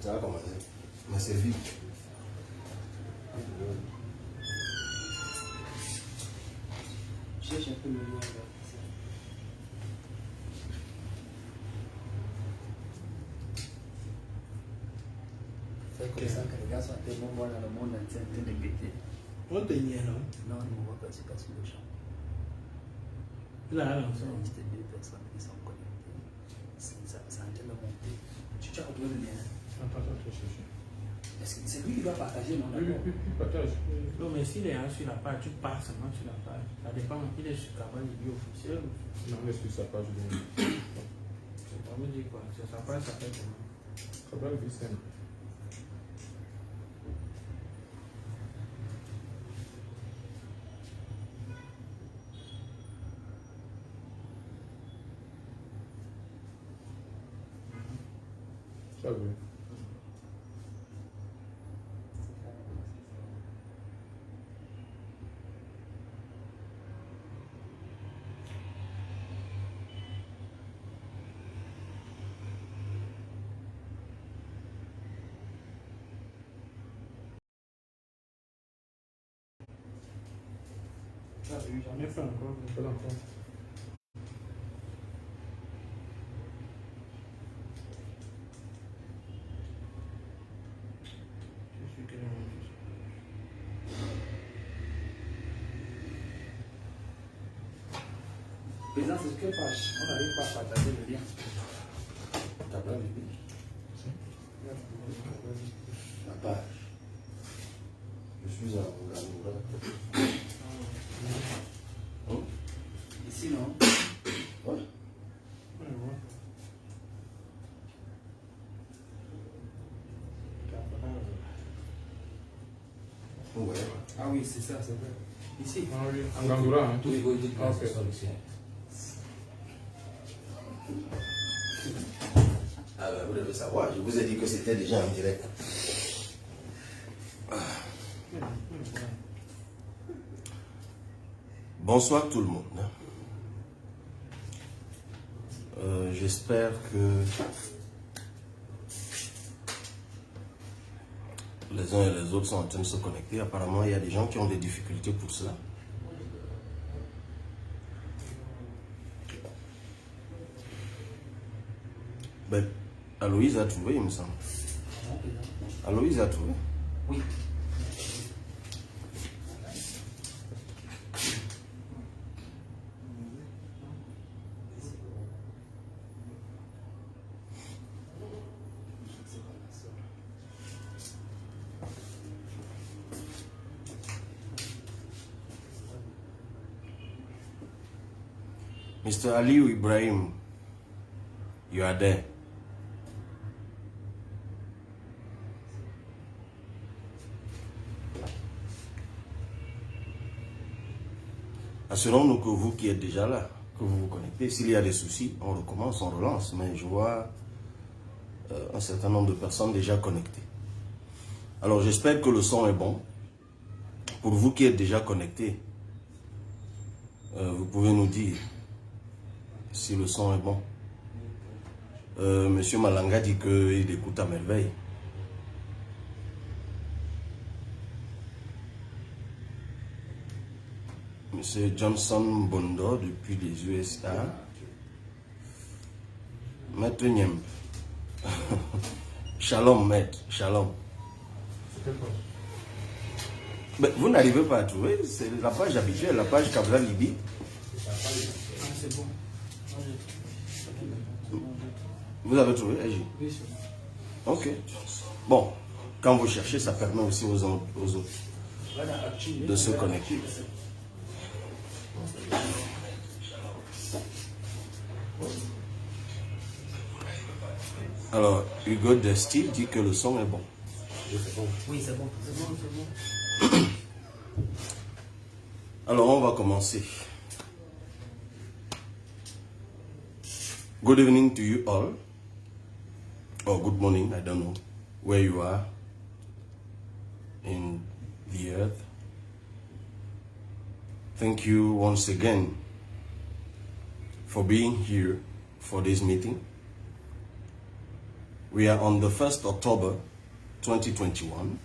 Ça va commencer. Mais c'est vite. Cherche un peu le lien là. Fais comme ça que les gars sont tellement bons dans le monde entier en train de guetter. On te nie, non? Non, on ne voit pas, c'est pas sur le champ. Là, non, Il ça. y a juste deux personnes qui sont connectées. Ça a en train de monter. Tu as retrouvé le lien. Attends, je cherche. Est-ce que c'est lui qui va partager, non? Oui, D'accord. partage. Non, mais s'il est sur la page, tu pars seulement sur la page. Ça dépend, il est sur Cabal officiel. Non, on est sur sa page. Ça veut dire quoi? Sur sa page, ça fait comment? Cabral Vicente. Ça oui. Ça, j'en ai fait encore. Pas encore. Je suis que Président, c'est sur quelle page? On n'arrive pas à partager le lien. Cabral Libye. La page. Je suis en Gamora. Oh? Ici, non? Ouais. Ouais. Ah oui, c'est ça, c'est vrai. Ici. Ah oui, en Gandoura, hein. Oui, oui, dites-moi, Ok. c'est ça, le sien. Ah ben, vous devez savoir, je vous ai dit que c'était déjà en direct. Bonsoir tout le monde. J'espère que les uns et les autres sont en train de se connecter. Apparemment, il y a des gens qui ont des difficultés pour cela. Ben, Aloïse a trouvé, il me semble. Non, président. Aloïse a trouvé. Oui. Mr. Aliou Ibrahim, you are there. Assurons-nous que vous qui êtes déjà là, que vous vous connectez. S'il y a des soucis, on recommence, on relance. Mais je vois un certain nombre de personnes déjà connectées. Alors j'espère que le son est bon. Pour vous qui êtes déjà connectés, vous pouvez nous dire si le son est bon. Monsieur Malanga dit qu'il écoute à merveille. Monsieur Johnson Bondo depuis les USA. Maître Nyem. Shalom, maître. Shalom. C'est quelle page? Mais vous n'arrivez pas à trouver. C'est la page habituelle, la page Cabral Libye. Ah, c'est bon. Vous avez trouvé, Agi? Oui, c'est bon. Ok. Bon, quand vous cherchez, ça permet aussi aux autres Voilà, active. de se connecter. Alors, Hugo Desti dit que le son est bon. Oui, c'est bon, c'est bon, c'est bon. Alors, on va commencer. Good evening to you all. Or good morning, I don't know where you are in the earth. Thank you once again for being here for this meeting. We are on the 1st October 2021,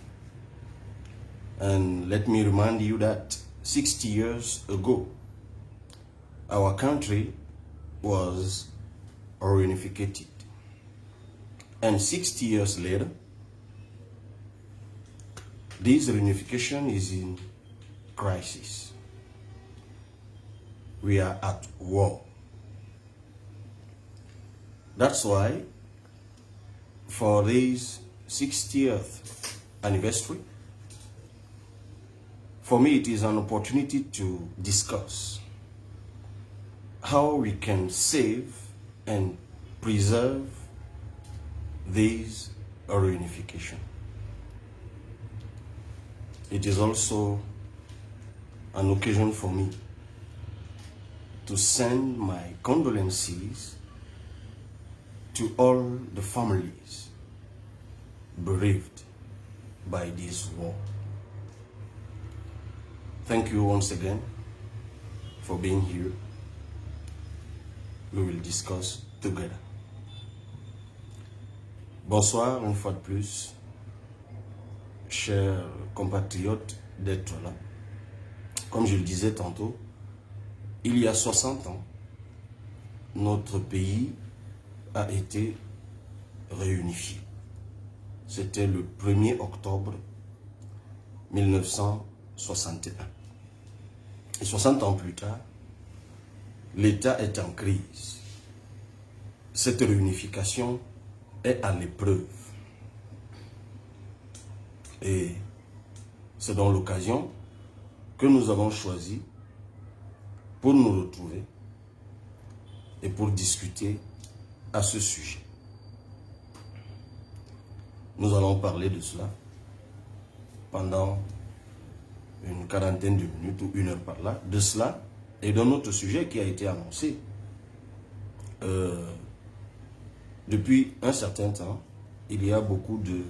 and let me remind you that 60 years ago, our country was reunificated. And 60 years later, this reunification is in crisis. We are at war. That's why, for this 60th anniversary, for me it is an opportunity to discuss how we can save and preserve this reunification. It is also an occasion for me to send my condolences to all the families bereaved by this war. Thank you once again for being here. We will discuss together. Bonsoir une fois de plus, chers compatriotes, d'être là. Comme je le disais tantôt, il y a 60 ans, notre pays a été réunifié. C'était le 1er octobre 1961. Et 60 ans plus tard, l'État est en crise. Cette réunification est à l'épreuve. Et c'est dans l'occasion que nous avons choisi pour nous retrouver et pour discuter à ce sujet. Nous allons parler de cela pendant une quarantaine de minutes ou 1 heure par là, de cela et d'un autre sujet qui a été annoncé depuis un certain temps. Il y a beaucoup de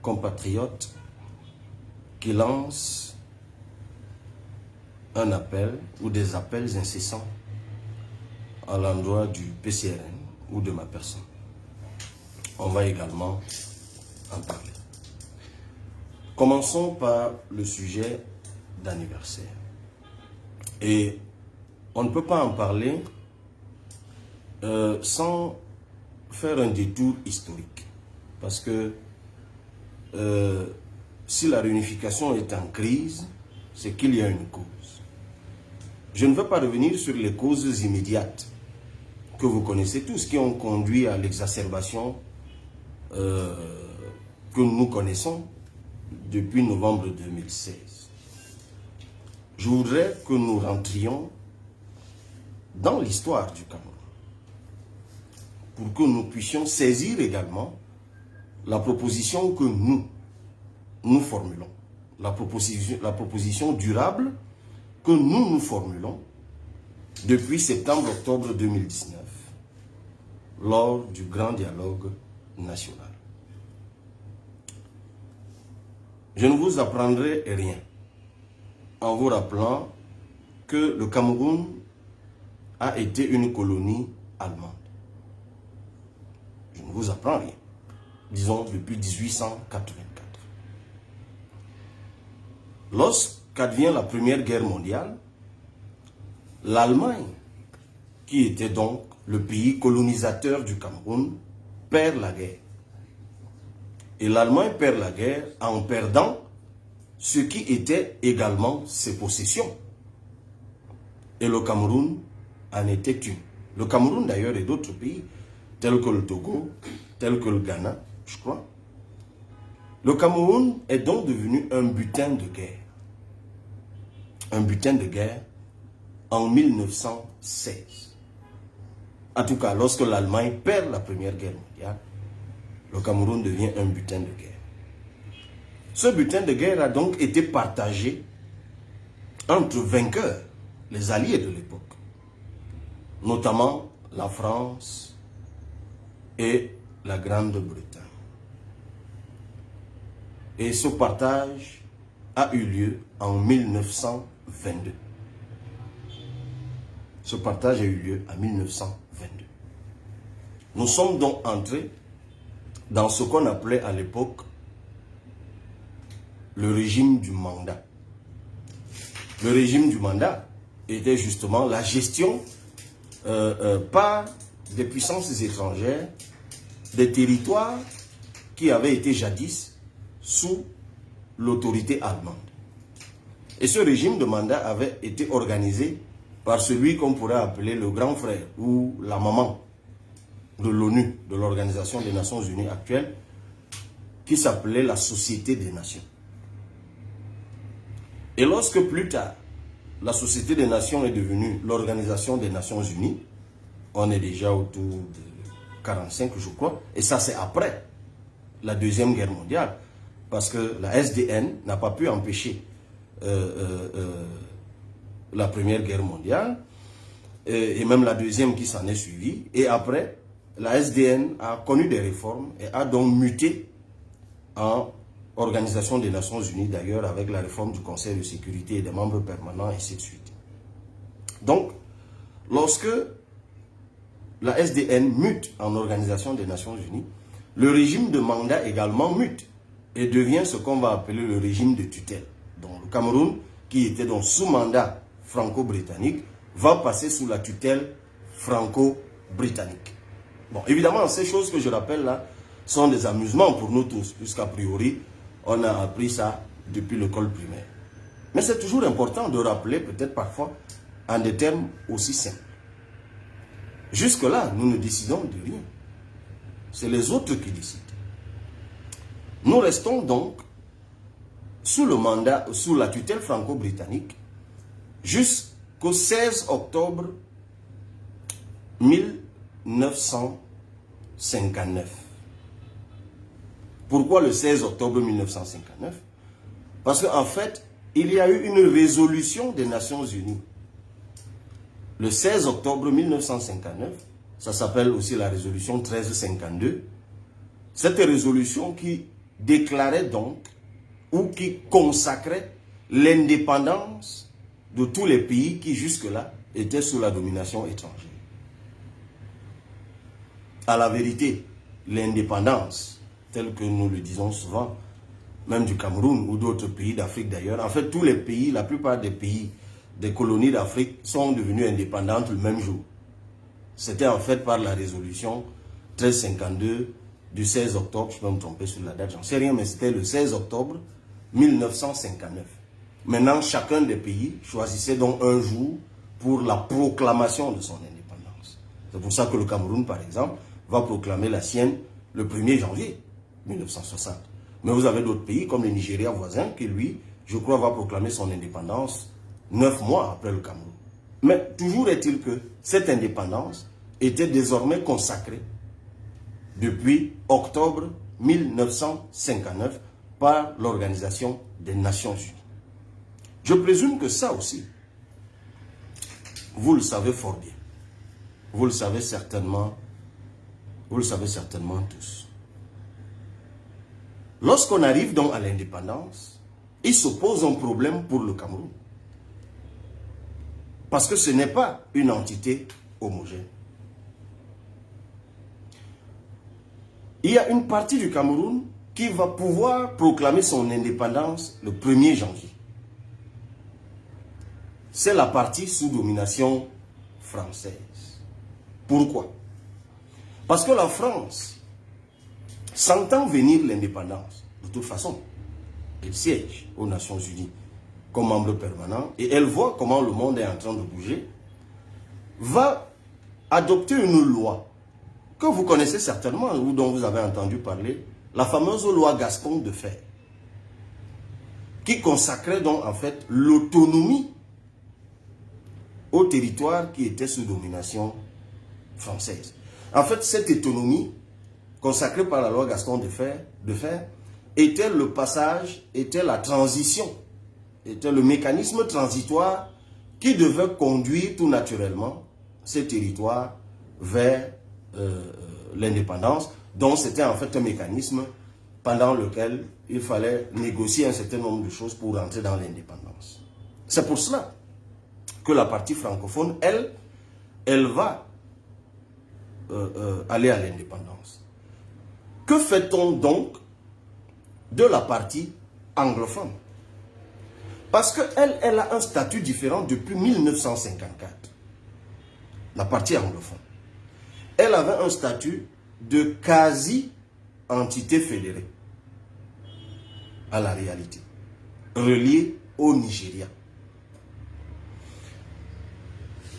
compatriotes qui lancent un appel ou des appels incessants à l'endroit du PCRN ou de ma personne. On va également en parler. Commençons par le sujet d'anniversaire. Et on ne peut pas en parler sans faire un détour historique. Parce que si la réunification est en crise, c'est qu'il y a une cause. Je ne veux pas revenir sur les causes immédiates que vous connaissez tous, qui ont conduit à l'exacerbation que nous connaissons depuis novembre 2016. Je voudrais que nous rentrions dans l'histoire du Cameroun pour que nous puissions saisir également la proposition que nous formulons, la proposition durable que nous formulons depuis septembre-octobre 2019 lors du grand dialogue national. Je ne vous apprendrai rien en vous rappelant que le Cameroun a été une colonie allemande. Je ne vous apprends rien. Disons depuis 1884. Lorsqu'advient la Première Guerre mondiale, l'Allemagne, qui était donc le pays colonisateur du Cameroun, perd la guerre. Et l'Allemagne perd la guerre en perdant ce qui était également ses possessions. Et le Cameroun en était une. Le Cameroun d'ailleurs et d'autres pays, tels que le Togo, tels que le Ghana, je crois. Le Cameroun est donc devenu un butin de guerre. Un butin de guerre en 1916. En tout cas, lorsque l'Allemagne perd la Première Guerre mondiale, le Cameroun devient un butin de guerre. Ce butin de guerre a donc été partagé entre vainqueurs, les alliés de l'époque, notamment la France et la Grande-Bretagne. Et ce partage a eu lieu en 1922. Ce partage a eu lieu en 1922. Nous sommes donc entrés dans ce qu'on appelait à l'époque le régime du mandat. Le régime du mandat était justement la gestion par des puissances étrangères des territoires qui avaient été jadis sous l'autorité allemande. Et ce régime de mandat avait été organisé par celui qu'on pourrait appeler le grand frère ou la maman de l'ONU, de l'Organisation des Nations Unies actuelle, qui s'appelait la Société des Nations. Et lorsque plus tard, la Société des Nations est devenue l'Organisation des Nations Unies, on est déjà autour de 1945, je crois, et ça c'est après la Deuxième Guerre mondiale, parce que la SDN n'a pas pu empêcher la Première Guerre mondiale, et même la deuxième qui s'en est suivie, et après, la SDN a connu des réformes et a donc muté en Organisation des Nations Unies, d'ailleurs avec la réforme du Conseil de sécurité et des membres permanents, et ainsi de suite. Donc, lorsque la SDN mute en Organisation des Nations Unies, le régime de mandat également mute et devient ce qu'on va appeler le régime de tutelle. Donc le Cameroun, qui était donc sous mandat franco-britannique, va passer sous la tutelle franco-britannique. Bon, évidemment, ces choses que je rappelle là sont des amusements pour nous tous, puisqu'a priori, on a appris ça depuis l'école primaire. Mais c'est toujours important de rappeler, peut-être parfois, en des termes aussi simples. Jusque-là, nous ne décidons de rien. C'est les autres qui décident. Nous restons donc sous le mandat, sous la tutelle franco-britannique jusqu'au 16 octobre 1959. Pourquoi le 16 octobre 1959? Parce qu'en fait, il y a eu une résolution des Nations Unies. Le 16 octobre 1959, ça s'appelle aussi la résolution 1352. Cette résolution qui déclarait donc, ou qui consacrait l'indépendance de tous les pays qui jusque-là étaient sous la domination étrangère. À la vérité, l'indépendance, telle que nous le disons souvent, même du Cameroun ou d'autres pays d'Afrique d'ailleurs, en fait tous les pays, la plupart des pays des colonies d'Afrique sont devenues indépendantes le même jour. C'était en fait par la résolution 1352 du 16 octobre, je peux me tromper sur la date, j'en sais rien, mais c'était le 16 octobre 1959. Maintenant, chacun des pays choisissait donc un jour pour la proclamation de son indépendance. C'est pour ça que le Cameroun, par exemple, va proclamer la sienne le 1er janvier 1960. Mais vous avez d'autres pays, comme le Nigeria voisin, qui lui, je crois, va proclamer son indépendance 9 mois après le Cameroun. Mais toujours est-il que cette indépendance était désormais consacrée depuis octobre 1959 par l'Organisation des Nations Unies. Je présume que ça aussi, vous le savez fort bien. Vous le savez certainement tous. Lorsqu'on arrive donc à l'indépendance, il se pose un problème pour le Cameroun. Parce que ce n'est pas une entité homogène. Il y a une partie du Cameroun qui va pouvoir proclamer son indépendance le 1er janvier. C'est la partie sous domination française. Pourquoi? Parce que la France, sentant venir l'indépendance, de toute façon, elle siège aux Nations Unies comme membre permanent, et elle voit comment le monde est en train de bouger, va adopter une loi que vous connaissez certainement, ou dont vous avez entendu parler, la fameuse loi Gascon de Fer, qui consacrait donc en fait l'autonomie aux territoires qui étaient sous domination française. En fait, cette autonomie consacrée par la loi Gascon de Fer était le passage, était la transition, était le mécanisme transitoire qui devait conduire tout naturellement ces territoires vers l'indépendance, dont c'était en fait un mécanisme pendant lequel il fallait négocier un certain nombre de choses pour rentrer dans l'indépendance. C'est pour cela que la partie francophone, elle va aller à l'indépendance. Que fait-on donc de la partie anglophone? Parce qu'elle, elle a un statut différent depuis 1954. La partie anglophone. Elle avait un statut de quasi-entité fédérée à la réalité, reliée au Nigeria.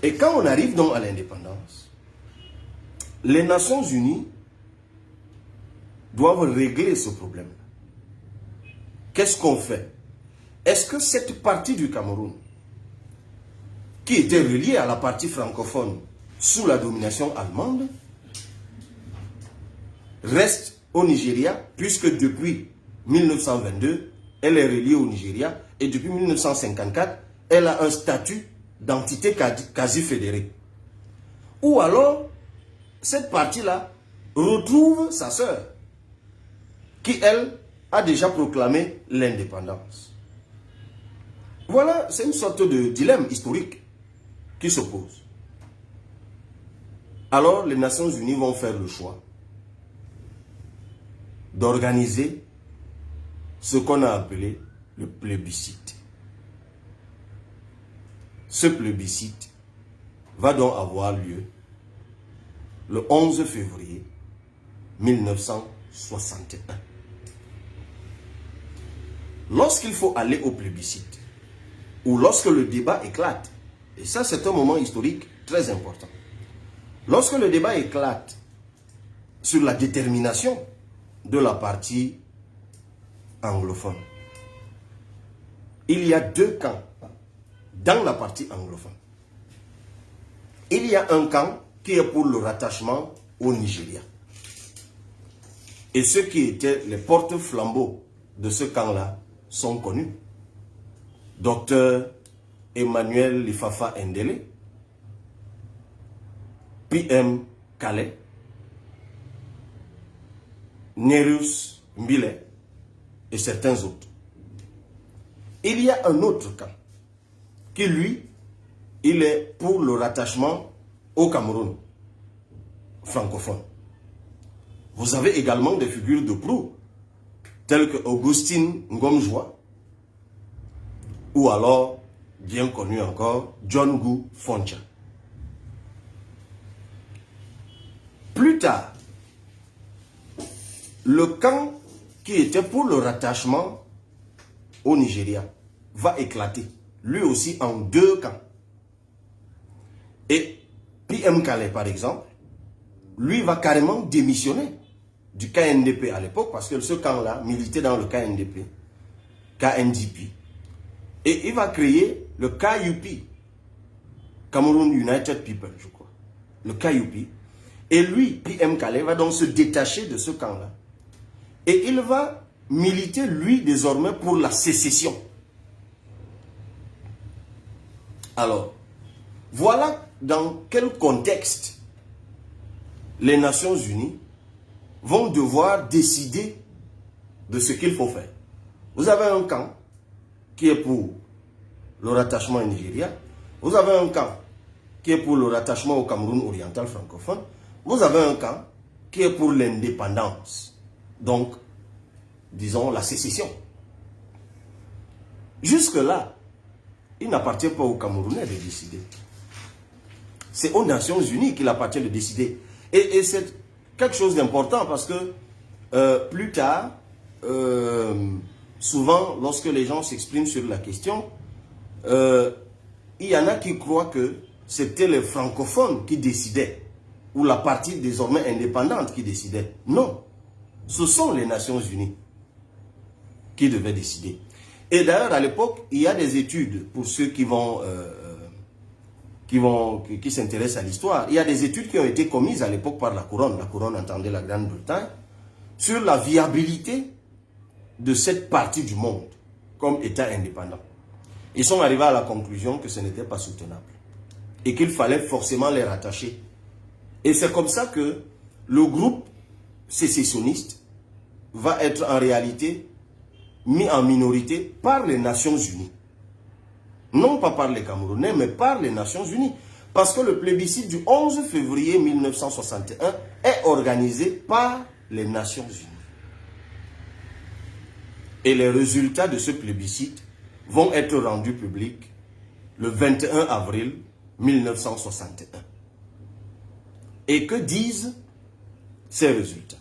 Et quand on arrive donc à l'indépendance, les Nations Unies doivent régler ce problème. Qu'est-ce qu'on fait? Est-ce que cette partie du Cameroun, qui était reliée à la partie francophone sous la domination allemande, reste au Nigeria, puisque depuis 1922, elle est reliée au Nigeria, et depuis 1954, elle a un statut d'entité quasi-fédérée. Ou alors, cette partie-là retrouve sa sœur, qui, elle, a déjà proclamé l'indépendance. Voilà, c'est une sorte de dilemme historique qui se pose. Alors, les Nations Unies vont faire le choix d'organiser ce qu'on a appelé le plébiscite. Ce plébiscite va donc avoir lieu le 11 février 1961. Lorsqu'il faut aller au plébiscite, ou lorsque le débat éclate, et ça c'est un moment historique très important, lorsque le débat éclate sur la détermination de la partie anglophone, il y a deux camps dans la partie anglophone. Il y a un camp qui est pour le rattachement au Nigeria. Et ceux qui étaient les porte-flambeaux de ce camp-là sont connus. Docteur Emmanuel Lifafa Ndele, PM Calais, Nerus Mbile et certains autres. Il y a un autre camp qui, lui, il est pour le rattachement au Cameroun francophone. Vous avez également des figures de proue, telles que Augustine Ngomjoua, ou alors, bien connu encore, John Gu Foncha. Plus tard, le camp qui était pour le rattachement au Nigeria va éclater, lui aussi en deux camps. Et PM Calais, par exemple, lui va carrément démissionner du KNDP à l'époque, parce que ce camp-là militait dans le KNDP, KNDP. Et il va créer le KUP, Cameroon United People, je crois. Le KUP. Et lui, PM Calais, va donc se détacher de ce camp-là. Et il va militer, lui, désormais, pour la sécession. Alors, voilà dans quel contexte les Nations Unies vont devoir décider de ce qu'il faut faire. Vous avez un camp qui est pour le rattachement au Nigeria. Vous avez un camp qui est pour le rattachement au Cameroun oriental francophone. Vous avez un camp qui est pour l'indépendance. Donc, disons, la sécession. Jusque-là, il n'appartient pas aux Camerounais de décider. C'est aux Nations Unies qu'il appartient de décider. Et c'est quelque chose d'important parce que plus tard, souvent, lorsque les gens s'expriment sur la question, il y en a qui croient que c'était les francophones qui décidaient, ou la partie désormais indépendante qui décidait. Non, ce sont les Nations Unies qui devaient décider. Et d'ailleurs, à l'époque, il y a des études, pour ceux qui s'intéressent à l'histoire, il y a des études qui ont été commises à l'époque par la Couronne entendait la Grande-Bretagne, sur la viabilité de cette partie du monde comme État indépendant. Ils sont arrivés à la conclusion que ce n'était pas soutenable et qu'il fallait forcément les rattacher. Et c'est comme ça que le groupe sécessionniste va être en réalité mis en minorité par les Nations Unies. Non pas par les Camerounais, mais par les Nations Unies. Parce que le plébiscite du 11 février 1961 est organisé par les Nations Unies. Et les résultats de ce plébiscite vont être rendus publics le 21 avril 1961. Et que disent ces résultats?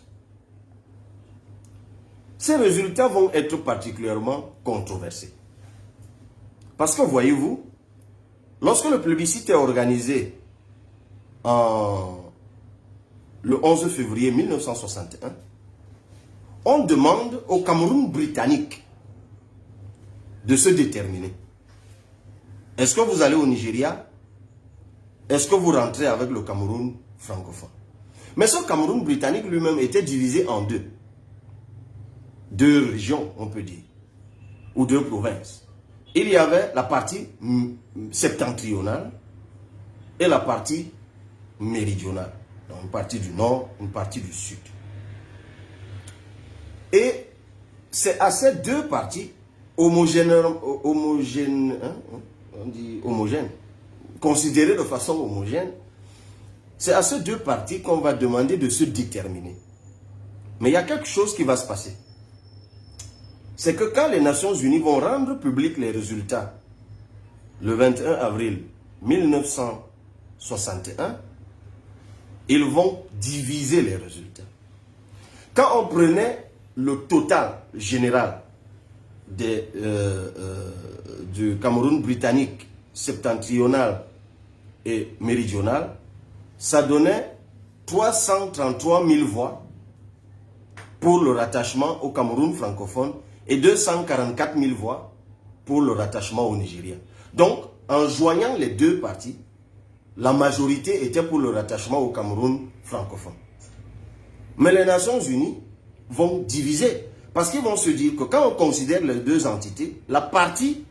Ces résultats vont être particulièrement controversés. Parce que voyez-vous, lorsque le plébiscite est organisé le 11 février 1961, on demande au Cameroun britannique de se déterminer. Est-ce que vous allez au Nigeria? Est-ce que vous rentrez avec le Cameroun francophone? Mais ce Cameroun britannique lui-même était divisé en deux. Deux régions, on peut dire, ou deux provinces. Il y avait la partie septentrionale et la partie méridionale. Donc une partie du nord, une partie du sud. Et c'est à ces deux parties homogènes, considérées de façon homogène, c'est à ces deux parties qu'on va demander de se déterminer. Mais il y a quelque chose qui va se passer. C'est que quand les Nations Unies vont rendre publics les résultats le 21 avril 1961, ils vont diviser les résultats. Quand on prenait le total général du Cameroun britannique, septentrional et méridional, ça donnait 333 000 voix pour le rattachement au Cameroun francophone et 244 000 voix pour le rattachement au Nigeria. Donc, en joignant les deux parties, la majorité était pour le rattachement au Cameroun francophone. Mais les Nations Unies vont diviser, parce qu'ils vont se dire que quand on considère les deux entités, la partie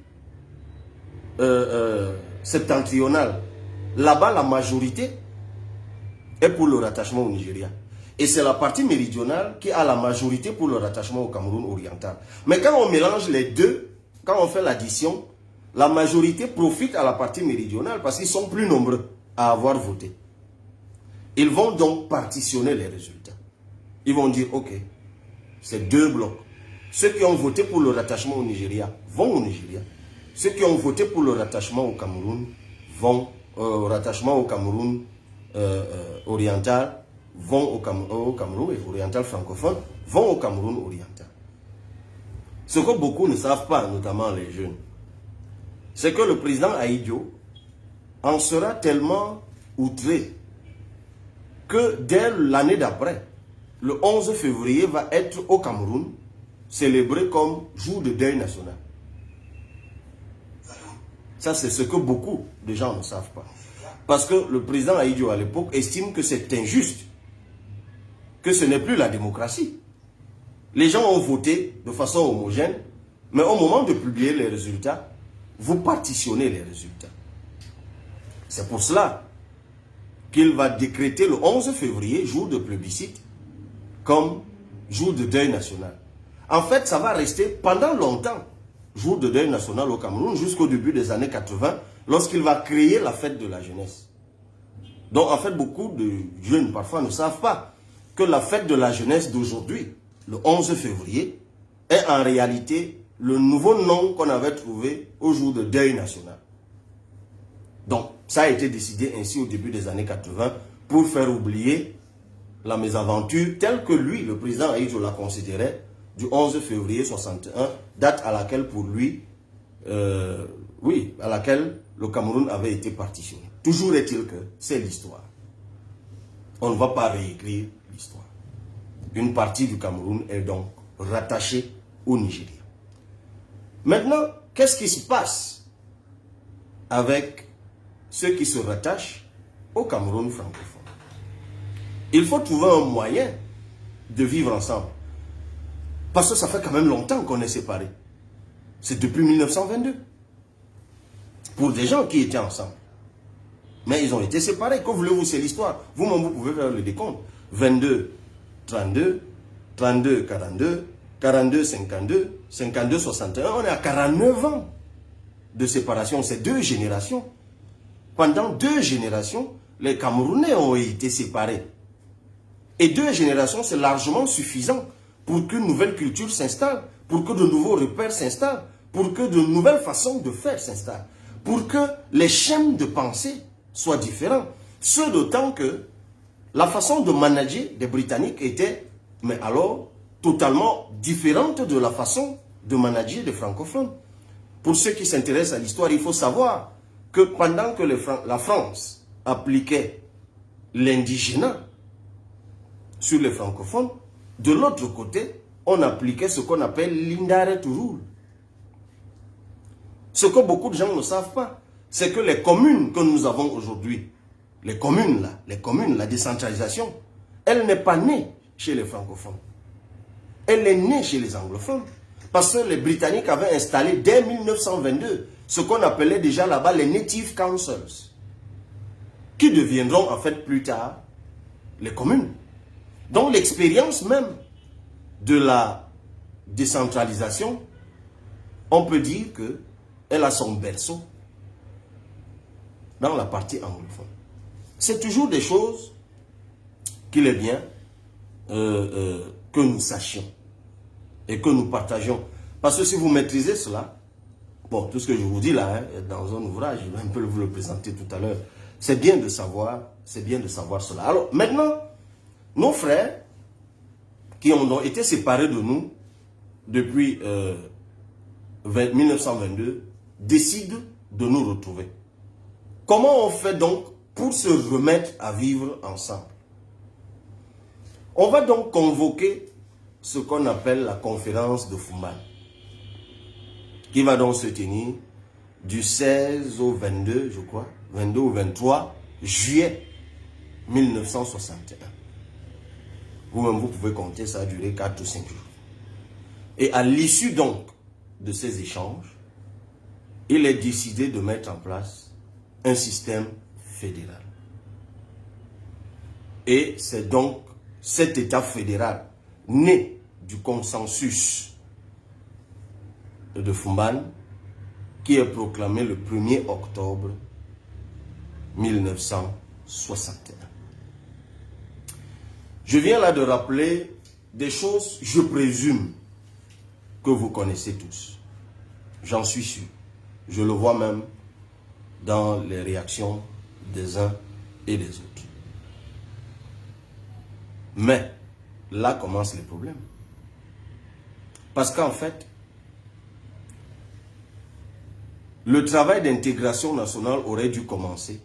septentrionale, là-bas la majorité est pour le rattachement au Nigeria. Et c'est la partie méridionale qui a la majorité pour le rattachement au Cameroun oriental. Mais quand on mélange les deux, quand on fait l'addition, la majorité profite à la partie méridionale parce qu'ils sont plus nombreux à avoir voté. Ils vont donc partitionner les résultats. Ils vont dire, ok, c'est deux blocs. Ceux qui ont voté pour le rattachement au Nigeria vont au Nigeria. Ceux qui ont voté pour le rattachement au Cameroun vont au rattachement au Cameroun oriental, vont au Cameroun et oriental francophone, vont au Cameroun oriental. Ce que beaucoup ne savent pas, notamment les jeunes, c'est que le président Ahidjo en sera tellement outré que dès l'année d'après, le 11 février va être au Cameroun célébré comme jour de deuil national. Ça, c'est ce que beaucoup de gens ne savent pas. Parce que le président Ahidjo à l'époque estime que c'est injuste, que ce n'est plus la démocratie. Les gens ont voté de façon homogène, mais au moment de publier les résultats, vous partitionnez les résultats. C'est pour cela qu'il va décréter le 11 février, jour de plébiscite, comme jour de deuil national. En fait, ça va rester pendant longtemps jour de deuil national au Cameroun jusqu'au début des années 80, lorsqu'il va créer la fête de la jeunesse. Donc, en fait, beaucoup de jeunes parfois ne savent pas que la fête de la jeunesse d'aujourd'hui, le 11 février, est en réalité le nouveau nom qu'on avait trouvé au jour de deuil national. Donc, ça a été décidé ainsi au début des années 80 pour faire oublier la mésaventure telle que lui, le président Ahidjo, la considérait du 11 février 61, date à laquelle pour lui, à laquelle le Cameroun avait été partitionné. Toujours est-il que c'est l'histoire. On ne va pas réécrire l'histoire. Une partie du Cameroun est donc rattachée au Nigeria. Maintenant, qu'est-ce qui se passe avec ceux qui se rattachent au Cameroun francophone? Il faut trouver un moyen de vivre ensemble. Parce que ça fait quand même longtemps qu'on est séparés. C'est depuis 1922. Pour des gens qui étaient ensemble. Mais ils ont été séparés. Que voulez-vous, c'est l'histoire. Vous-même, vous pouvez faire le décompte. 22, 32, 32, 42, 42, 52, 52, 61. On est à 49 ans de séparation. C'est 2 générations. Pendant 2 générations, les Camerounais ont été séparés. Et 2 générations, c'est largement suffisant pour qu'une nouvelle culture s'installe, pour que de nouveaux repères s'installent, pour que de nouvelles façons de faire s'installent, pour que les schèmes de pensée soient différents. Ce d'autant que la façon de manager des Britanniques était, mais alors, totalement différente de la façon de manager des francophones. Pour ceux qui s'intéressent à l'histoire, il faut savoir que pendant que la France appliquait l'indigénat sur les francophones, de l'autre côté, on appliquait ce qu'on appelle l'Indirect Rule. Ce que beaucoup de gens ne savent pas, c'est que les communes que nous avons aujourd'hui, les communes, la décentralisation, elle n'est pas née chez les francophones. Elle est née chez les anglophones. Parce que les Britanniques avaient installé dès 1922 ce qu'on appelait déjà là-bas les Native Councils, qui deviendront en fait plus tard les communes. Donc l'expérience même de la décentralisation, on peut dire qu'elle a son berceau dans la partie anglophone. C'est toujours des choses qu'il est bien que nous sachions et que nous partageons. Parce que si vous maîtrisez cela, bon, tout ce que je vous dis là, dans un ouvrage, je vais un peu vous le présenter tout à l'heure, c'est bien de savoir cela. Alors maintenant, nos frères qui ont été séparés de nous depuis 1922 décident de nous retrouver. Comment on fait donc pour se remettre à vivre ensemble? On va donc convoquer ce qu'on appelle la conférence de Fumban, qui va donc se tenir du 16 au 22, je crois, 22 ou 23 juillet 1961. Vous-même, vous pouvez compter, ça a duré 4 ou 5 jours. Et à l'issue donc de ces échanges, il est décidé de mettre en place un système fédéral. Et c'est donc cet État fédéral, né du consensus de Fumban, qui est proclamé le 1er octobre 1961. Je viens là de rappeler des choses, je présume, que vous connaissez tous. J'en suis sûr. Je le vois même dans les réactions des uns et des autres. Mais, là commencent les problèmes. Parce qu'en fait, le travail d'intégration nationale aurait dû commencer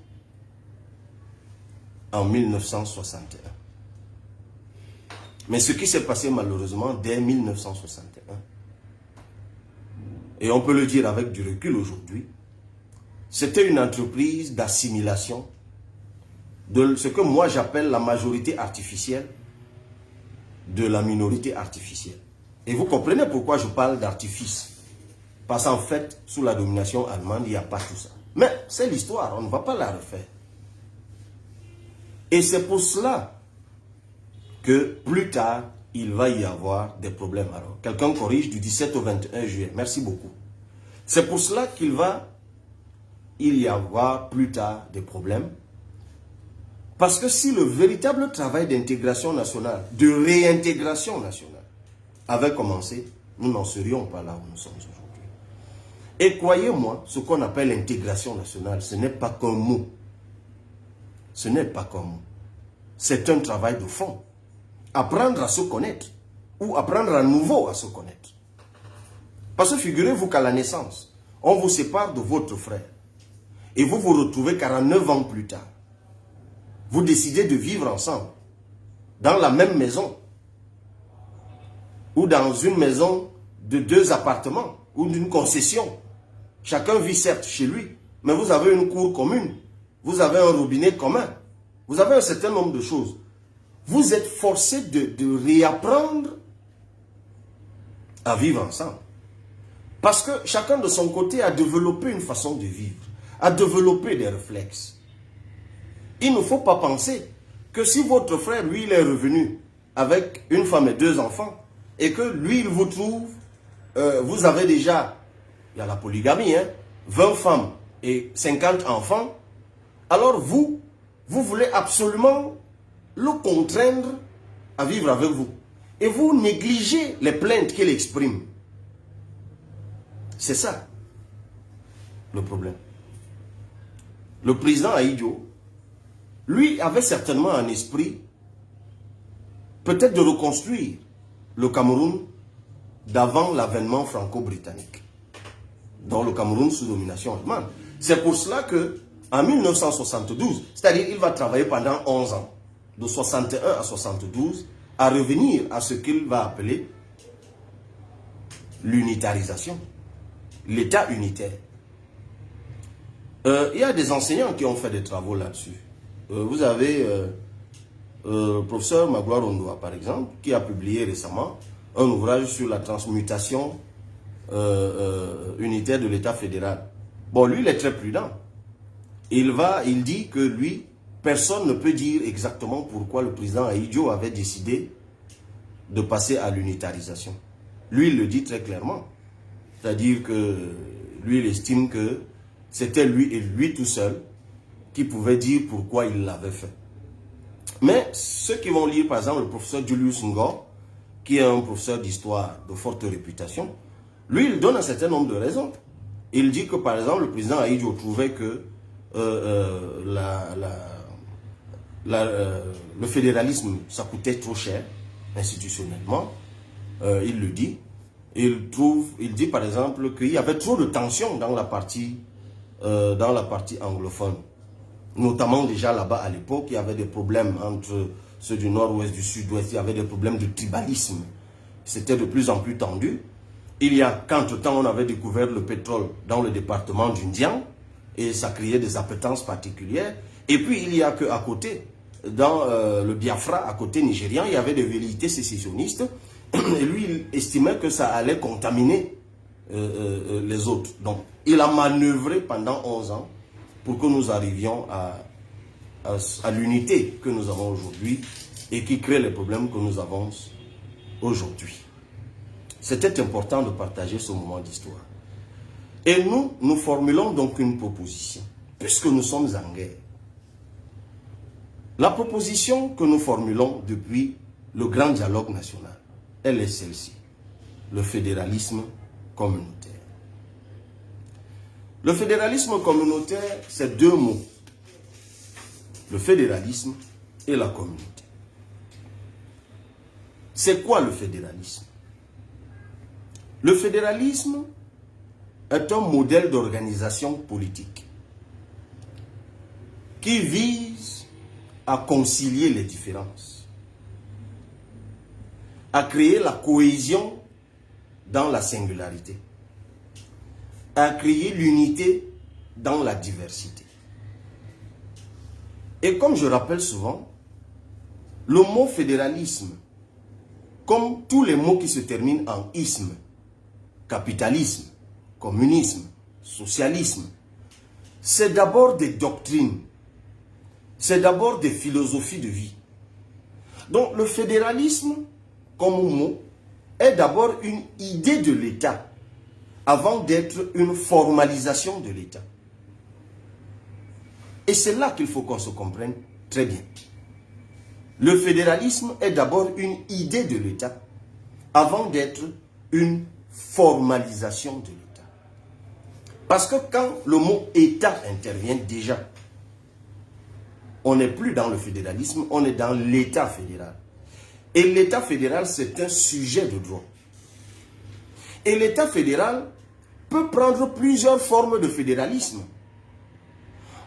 en 1961. Mais ce qui s'est passé malheureusement dès 1961, et on peut le dire avec du recul aujourd'hui, c'était une entreprise d'assimilation de ce que moi j'appelle la majorité artificielle de la minorité artificielle. Et vous comprenez pourquoi je parle d'artifice. Parce qu'en fait, sous la domination allemande, il n'y a pas tout ça. Mais c'est l'histoire, on ne va pas la refaire. Et c'est pour cela que plus tard, il va y avoir des problèmes. Alors, quelqu'un corrige du 17 au 21 juillet. Merci beaucoup. C'est pour cela qu'il va y avoir plus tard des problèmes. Parce que si le véritable travail d'intégration nationale, de réintégration nationale, avait commencé, nous n'en serions pas là où nous sommes aujourd'hui. Et croyez-moi, ce qu'on appelle l'intégration nationale, ce n'est pas qu'un mot. Ce n'est pas qu'un mot. C'est un travail de fond. Apprendre à se connaître, ou apprendre à nouveau à se connaître. Parce que figurez-vous qu'à la naissance, on vous sépare de votre frère. Et vous vous retrouvez 49 ans plus tard. Vous décidez de vivre ensemble, dans la même maison, ou dans une maison de 2 appartements, ou d'une concession. Chacun vit certes chez lui, mais vous avez une cour commune, vous avez un robinet commun, vous avez un certain nombre de choses. Vous êtes forcé de réapprendre à vivre ensemble. Parce que chacun de son côté a développé une façon de vivre, a développé des réflexes. Il ne faut pas penser que si votre frère, lui, il est revenu avec une femme et 2 enfants, et que lui, il vous trouve, vous avez déjà, il y a la polygamie, 20 femmes et 50 enfants, alors vous voulez absolument le contraindre à vivre avec vous. Et vous négligez les plaintes qu'il exprime. C'est ça le problème. Le président Ahidjo, lui, avait certainement un esprit peut-être de reconstruire le Cameroun d'avant l'avènement franco-britannique, dans le Cameroun sous domination allemande. C'est pour cela que en 1972, c'est-à-dire il va travailler pendant 11 ans, de 61 à 72, à revenir à ce qu'il va appeler l'unitarisation, l'État unitaire. Il y a des enseignants qui ont fait des travaux là-dessus. Vous avez le professeur Magloire Ondoa, par exemple, qui a publié récemment un ouvrage sur la transmutation unitaire de l'État fédéral. Bon, lui, il est très prudent. Il dit que lui, personne ne peut dire exactement pourquoi le président Ahidjo avait décidé de passer à l'unitarisation. Lui, il le dit très clairement. C'est-à-dire que lui, il estime que c'était lui et lui tout seul qui pouvait dire pourquoi il l'avait fait. Mais ceux qui vont lire, par exemple, le professeur Julius Ngor, qui est un professeur d'histoire de forte réputation, lui, il donne un certain nombre de raisons. Il dit que, par exemple, le président Ahidjo trouvait que le fédéralisme, ça coûtait trop cher, institutionnellement. Il le dit. Il dit, par exemple, qu'il y avait trop de tensions dans la partie anglophone. Notamment déjà là-bas à l'époque, il y avait des problèmes entre ceux du nord-ouest, du sud-ouest, il y avait des problèmes de tribalisme. C'était de plus en plus tendu. Il y a qu'entre-temps, on avait découvert le pétrole dans le département du Ndian, et ça créait des appétences particulières. Et puis, il y a qu'à côté, dans le Biafra, à côté nigérian, il y avait des velléités sécessionnistes, et lui, il estimait que ça allait contaminer les autres. Donc, il a manœuvré pendant 11 ans pour que nous arrivions à l'unité que nous avons aujourd'hui et qui crée les problèmes que nous avons aujourd'hui. C'était important de partager ce moment d'histoire. Et nous formulons donc une proposition, puisque nous sommes en guerre. La proposition que nous formulons depuis le grand dialogue national, elle est celle-ci, le fédéralisme communautaire. Le fédéralisme communautaire, c'est deux mots. Le fédéralisme et la communauté. C'est quoi le fédéralisme? Le fédéralisme est un modèle d'organisation politique qui vise à concilier les différences, à créer la cohésion dans la singularité, à créer l'unité dans la diversité. Et comme je rappelle souvent, le mot fédéralisme, comme tous les mots qui se terminent en isme, capitalisme, communisme, socialisme, c'est d'abord des doctrines, c'est d'abord des philosophies de vie. Donc le fédéralisme, comme mot, est d'abord une idée de l'État, avant d'être une formalisation de l'État. Et c'est là qu'il faut qu'on se comprenne très bien. Le fédéralisme est d'abord une idée de l'État, avant d'être une formalisation de l'État. Parce que quand le mot État intervient déjà, on n'est plus dans le fédéralisme, on est dans l'État fédéral. Et l'État fédéral, c'est un sujet de droit. Et l'État fédéral peut prendre plusieurs formes de fédéralisme.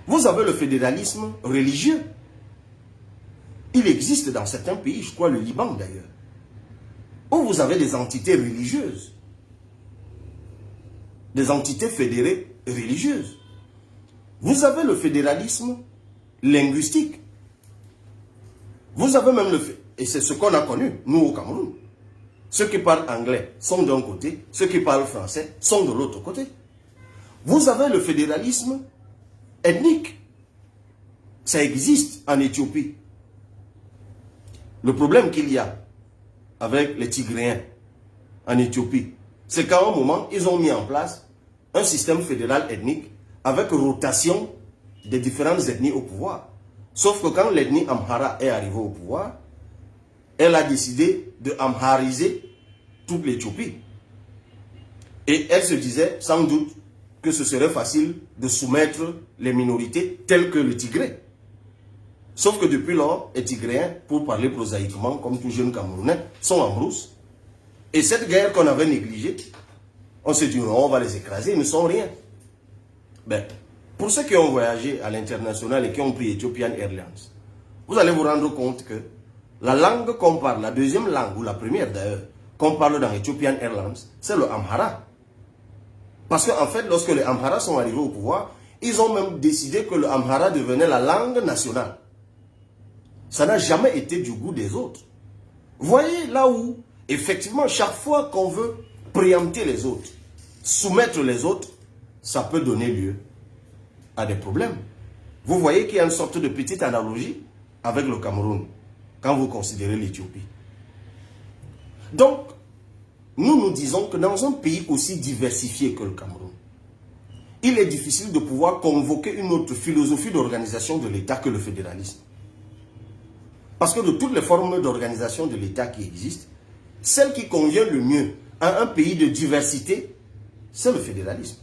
Vous avez le fédéralisme religieux. Il existe dans certains pays, je crois le Liban d'ailleurs, où vous avez des entités religieuses, des entités fédérées religieuses. Vous avez le fédéralisme linguistique. Vous avez même le fait, et c'est ce qu'on a connu, nous au Cameroun. Ceux qui parlent anglais sont d'un côté, ceux qui parlent français sont de l'autre côté. Vous avez le fédéralisme ethnique. Ça existe en Éthiopie. Le problème qu'il y a avec les Tigréens en Éthiopie, c'est qu'à un moment, ils ont mis en place un système fédéral ethnique avec rotation des différentes ethnies au pouvoir. Sauf que quand l'ethnie Amhara est arrivée au pouvoir, elle a décidé de amhariser toute l'Éthiopie. Et elle se disait, sans doute, que ce serait facile de soumettre les minorités telles que le Tigré. Sauf que depuis lors, les Tigréens, pour parler prosaïquement, comme tout jeune Camerounais, sont en brousse. Et cette guerre qu'on avait négligée, on se dit, non, on va les écraser, ils ne sont rien. Ben, pour ceux qui ont voyagé à l'international et qui ont pris Ethiopian Airlines, vous allez vous rendre compte que la langue qu'on parle, la deuxième langue, ou la première d'ailleurs, qu'on parle dans Ethiopian Airlines, c'est le Amhara. Parce qu'en fait, lorsque les Amharas sont arrivés au pouvoir, ils ont même décidé que le Amhara devenait la langue nationale. Ça n'a jamais été du goût des autres. Voyez là où, effectivement, chaque fois qu'on veut préempter les autres, soumettre les autres, ça peut donner lieu à des problèmes. Vous voyez qu'il y a une sorte de petite analogie avec le Cameroun, quand vous considérez l'Éthiopie. Donc, nous disons que dans un pays aussi diversifié que le Cameroun, il est difficile de pouvoir convoquer une autre philosophie d'organisation de l'État que le fédéralisme. Parce que de toutes les formes d'organisation de l'État qui existent, celle qui convient le mieux à un pays de diversité, c'est le fédéralisme.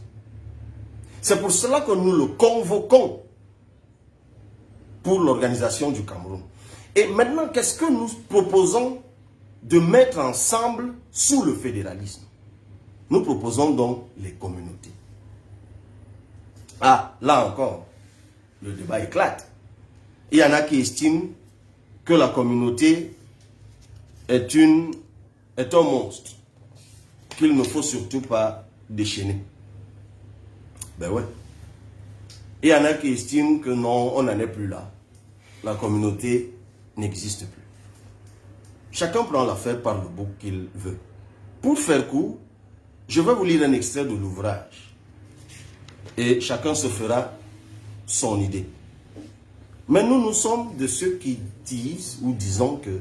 C'est pour cela que nous le convoquons pour l'organisation du Cameroun. Et maintenant, qu'est-ce que nous proposons de mettre ensemble sous le fédéralisme? Nous proposons donc les communautés. Ah, là encore, le débat éclate. Il y en a qui estiment que la communauté est un monstre qu'il ne faut surtout pas déchaîner. Ben ouais. Il y en a qui estiment que non, on n'en est plus là. La communauté n'existe plus. Chacun prend l'affaire par le bout qu'il veut. Pour faire court, je vais vous lire un extrait de l'ouvrage. Et chacun se fera son idée. Mais nous sommes de ceux qui disent ou disons que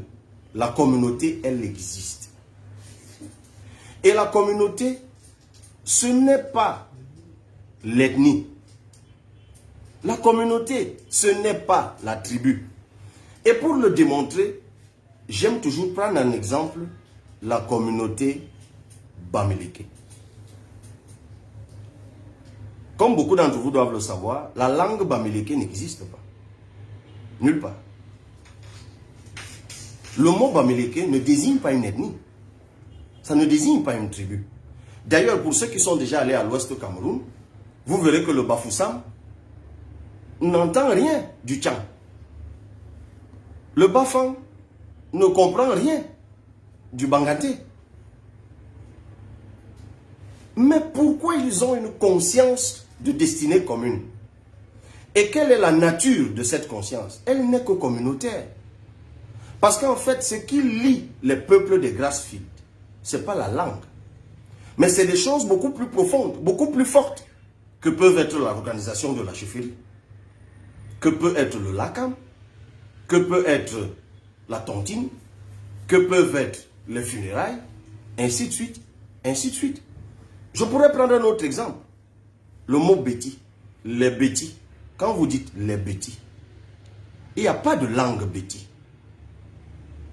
la communauté, elle existe. Et la communauté, ce n'est pas l'ethnie. La communauté, ce n'est pas la tribu. Et pour le démontrer, j'aime toujours prendre un exemple, la communauté Bamileke. Comme beaucoup d'entre vous doivent le savoir, la langue Bamileke n'existe pas. Nulle part. Le mot Bamileke ne désigne pas une ethnie. Ça ne désigne pas une tribu. D'ailleurs, pour ceux qui sont déjà allés à l'ouest du Cameroun, vous verrez que le Bafoussam n'entend rien du Tchang. Le Bafang ne comprend rien du Bangaté. Mais pourquoi ils ont une conscience de destinée commune? Et quelle est la nature de cette conscience? Elle n'est que communautaire. Parce qu'en fait, ce qui lie les peuples des Grassfields, ce n'est pas la langue. Mais c'est des choses beaucoup plus profondes, beaucoup plus fortes, que peuvent être l'organisation de la chefferie, que peut être le Lakam, que peut être la tontine, que peuvent être les funérailles, ainsi de suite, ainsi de suite. Je pourrais prendre un autre exemple. Le mot Béti, les Béti. Quand vous dites les Béti, il n'y a pas de langue Béti.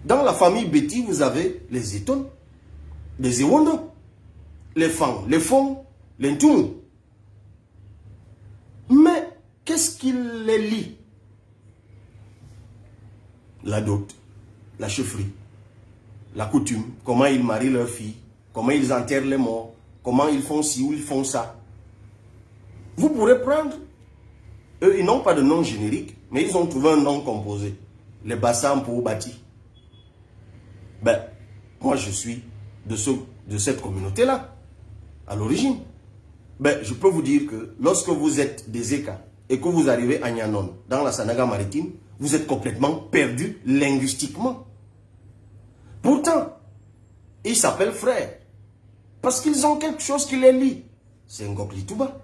Dans la famille Béti, vous avez les Étones, les Ewondo, les Fang, les Fong, les Ntoum. Mais qu'est-ce qui les lie? La dot, la chefferie, la coutume, comment ils marient leurs filles, comment ils enterrent les morts, comment ils font ci ou ils font ça. Vous pourrez prendre, eux ils n'ont pas de nom générique, mais ils ont trouvé un nom composé. Les Bassam pour Bati. Ben, moi je suis de cette communauté-là, à l'origine. Ben, je peux vous dire que lorsque vous êtes des Eka et que vous arrivez à Nyanon, dans la Sanaga maritime, vous êtes complètement perdu linguistiquement. Pourtant, ils s'appellent frères. Parce qu'ils ont quelque chose qui les lie. C'est Ngokli Touba.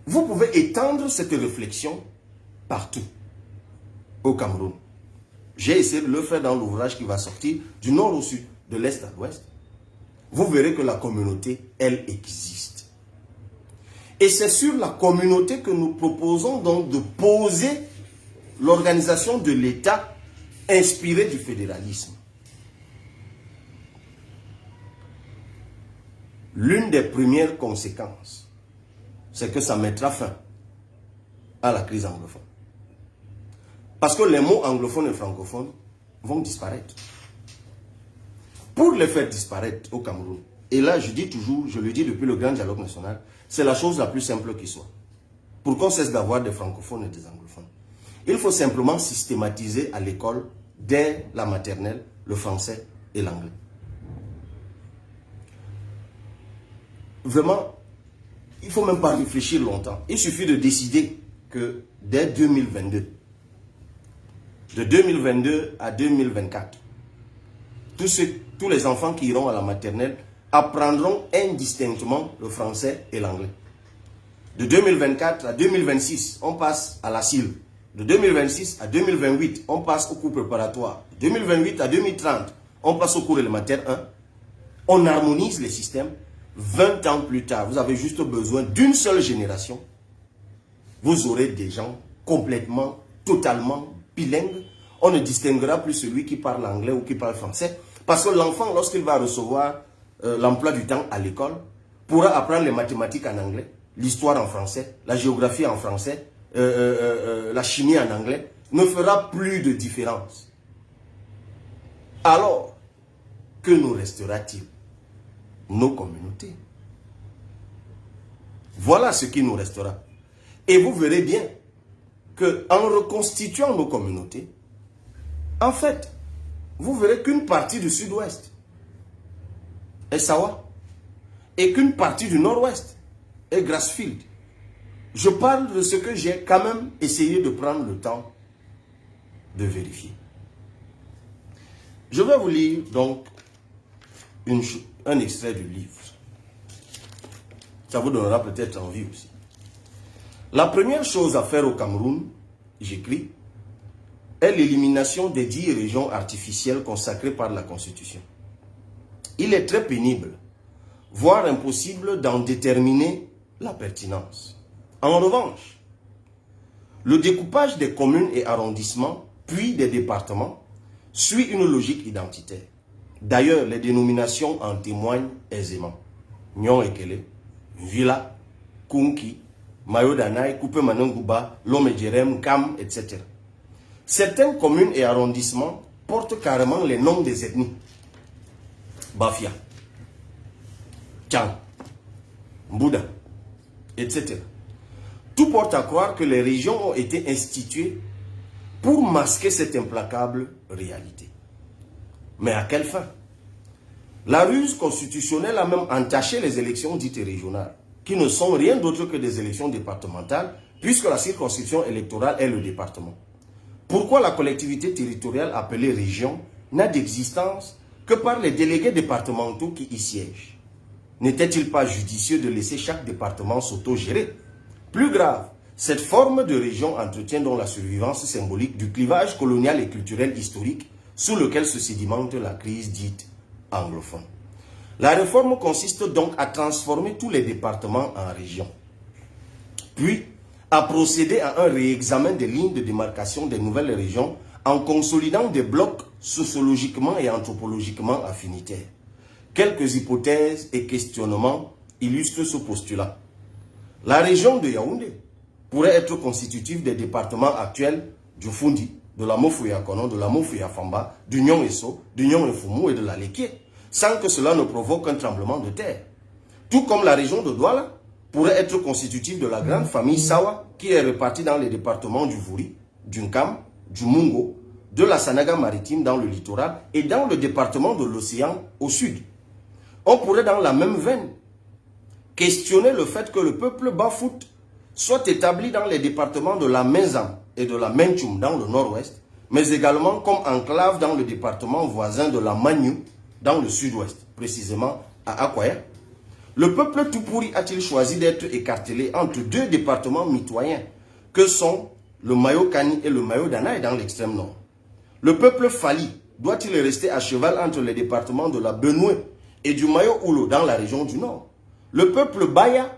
Vous pouvez étendre cette réflexion partout au Cameroun. J'ai essayé de le faire dans l'ouvrage qui va sortir du nord au sud, de l'est à l'ouest. Vous verrez que la communauté, elle existe. Et c'est sur la communauté que nous proposons donc de poser l'organisation de l'État inspiré du fédéralisme. L'une des premières conséquences, c'est que ça mettra fin à la crise anglophone. Parce que les mots anglophones et francophones vont disparaître. Pour les faire disparaître au Cameroun, et là je dis toujours, je le dis depuis le grand dialogue national, c'est la chose la plus simple qui soit. Pour qu'on cesse d'avoir des francophones et des anglophones, il faut simplement systématiser à l'école, dès la maternelle, le français et l'anglais. Vraiment, il ne faut même pas réfléchir longtemps. Il suffit de décider que dès 2022, de 2022 à 2024, tous les enfants qui iront à la maternelle apprendront indistinctement le français et l'anglais. De 2024 à 2026, on passe à la CIL. De 2026 à 2028, on passe au cours préparatoire. De 2028 à 2030, on passe au cours élémentaire 1. On harmonise les systèmes. 20 ans plus tard, vous avez juste besoin d'une seule génération. Vous aurez des gens complètement, totalement bilingues. On ne distinguera plus celui qui parle anglais ou qui parle français. Parce que l'enfant, lorsqu'il va recevoir l'emploi du temps à l'école, pourra apprendre les mathématiques en anglais, l'histoire en français, la géographie en français, la chimie en anglais, ne fera plus de différence. Alors, que nous restera-t-il? Nos communautés. Voilà ce qui nous restera. Et vous verrez bien qu'en reconstituant nos communautés, en fait, vous verrez qu'une partie du sud-ouest est Sawa et qu'une partie du nord-ouest est Grassfield. Je parle de ce que j'ai quand même essayé de prendre le temps de vérifier. Je vais vous lire donc un extrait du livre. Ça vous donnera peut-être envie aussi. La première chose à faire au Cameroun, j'écris, est l'élimination des 10 régions artificielles consacrées par la Constitution. Il est très pénible, voire impossible d'en déterminer la pertinence. En revanche, le découpage des communes et arrondissements, puis des départements, suit une logique identitaire. D'ailleurs, les dénominations en témoignent aisément. Nyon Ekele, Villa, Kunki, Mayo-Danai, Coupe Manangouba, Lomé-Djerem, Kam, etc. Certaines communes et arrondissements portent carrément les noms des ethnies. Bafia, Tchang, Mbouda, etc. Tout porte à croire que les régions ont été instituées pour masquer cette implacable réalité. Mais à quelle fin? La ruse constitutionnelle a même entaché les élections dites régionales, qui ne sont rien d'autre que des élections départementales, puisque la circonscription électorale est le département. Pourquoi la collectivité territoriale appelée région n'a d'existence que par les délégués départementaux qui y siègent? N'était-il pas judicieux de laisser chaque département s'auto-gérer? Plus grave, cette forme de région entretient donc la survivance symbolique du clivage colonial et culturel historique sous lequel se sédimente la crise dite anglophone. La réforme consiste donc à transformer tous les départements en régions, puis à procéder à un réexamen des lignes de démarcation des nouvelles régions en consolidant des blocs sociologiquement et anthropologiquement affinitaires. Quelques hypothèses et questionnements illustrent ce postulat. La région de Yaoundé pourrait être constitutive des départements actuels du Fundi, de la Mofouya-Konon, de la Mofouya-Famba, du Nyon-Esso, du Nyon-Efoumou et de la Léké, sans que cela ne provoque un tremblement de terre. Tout comme la région de Douala pourrait être constitutive de la grande famille Sawa, qui est répartie dans les départements du Vouri, du Nkam, du Mungo, de la Sanaga maritime dans le littoral et dans le département de l'Océan au sud. On pourrait dans la même veine questionner le fait que le peuple Bafout soit établi dans les départements de la Menzam et de la Menchoum dans le nord-ouest, mais également comme enclave dans le département voisin de la Magnou dans le sud-ouest, précisément à Akwaya. Le peuple Toupouri a-t-il choisi d'être écartelé entre deux départements mitoyens que sont le Mayo-Kani et le Mayo-Danaï dans l'extrême nord? Le peuple Fali doit-il rester à cheval entre les départements de la Benoué et du Mayo-Oulo dans la région du nord? Le peuple Baya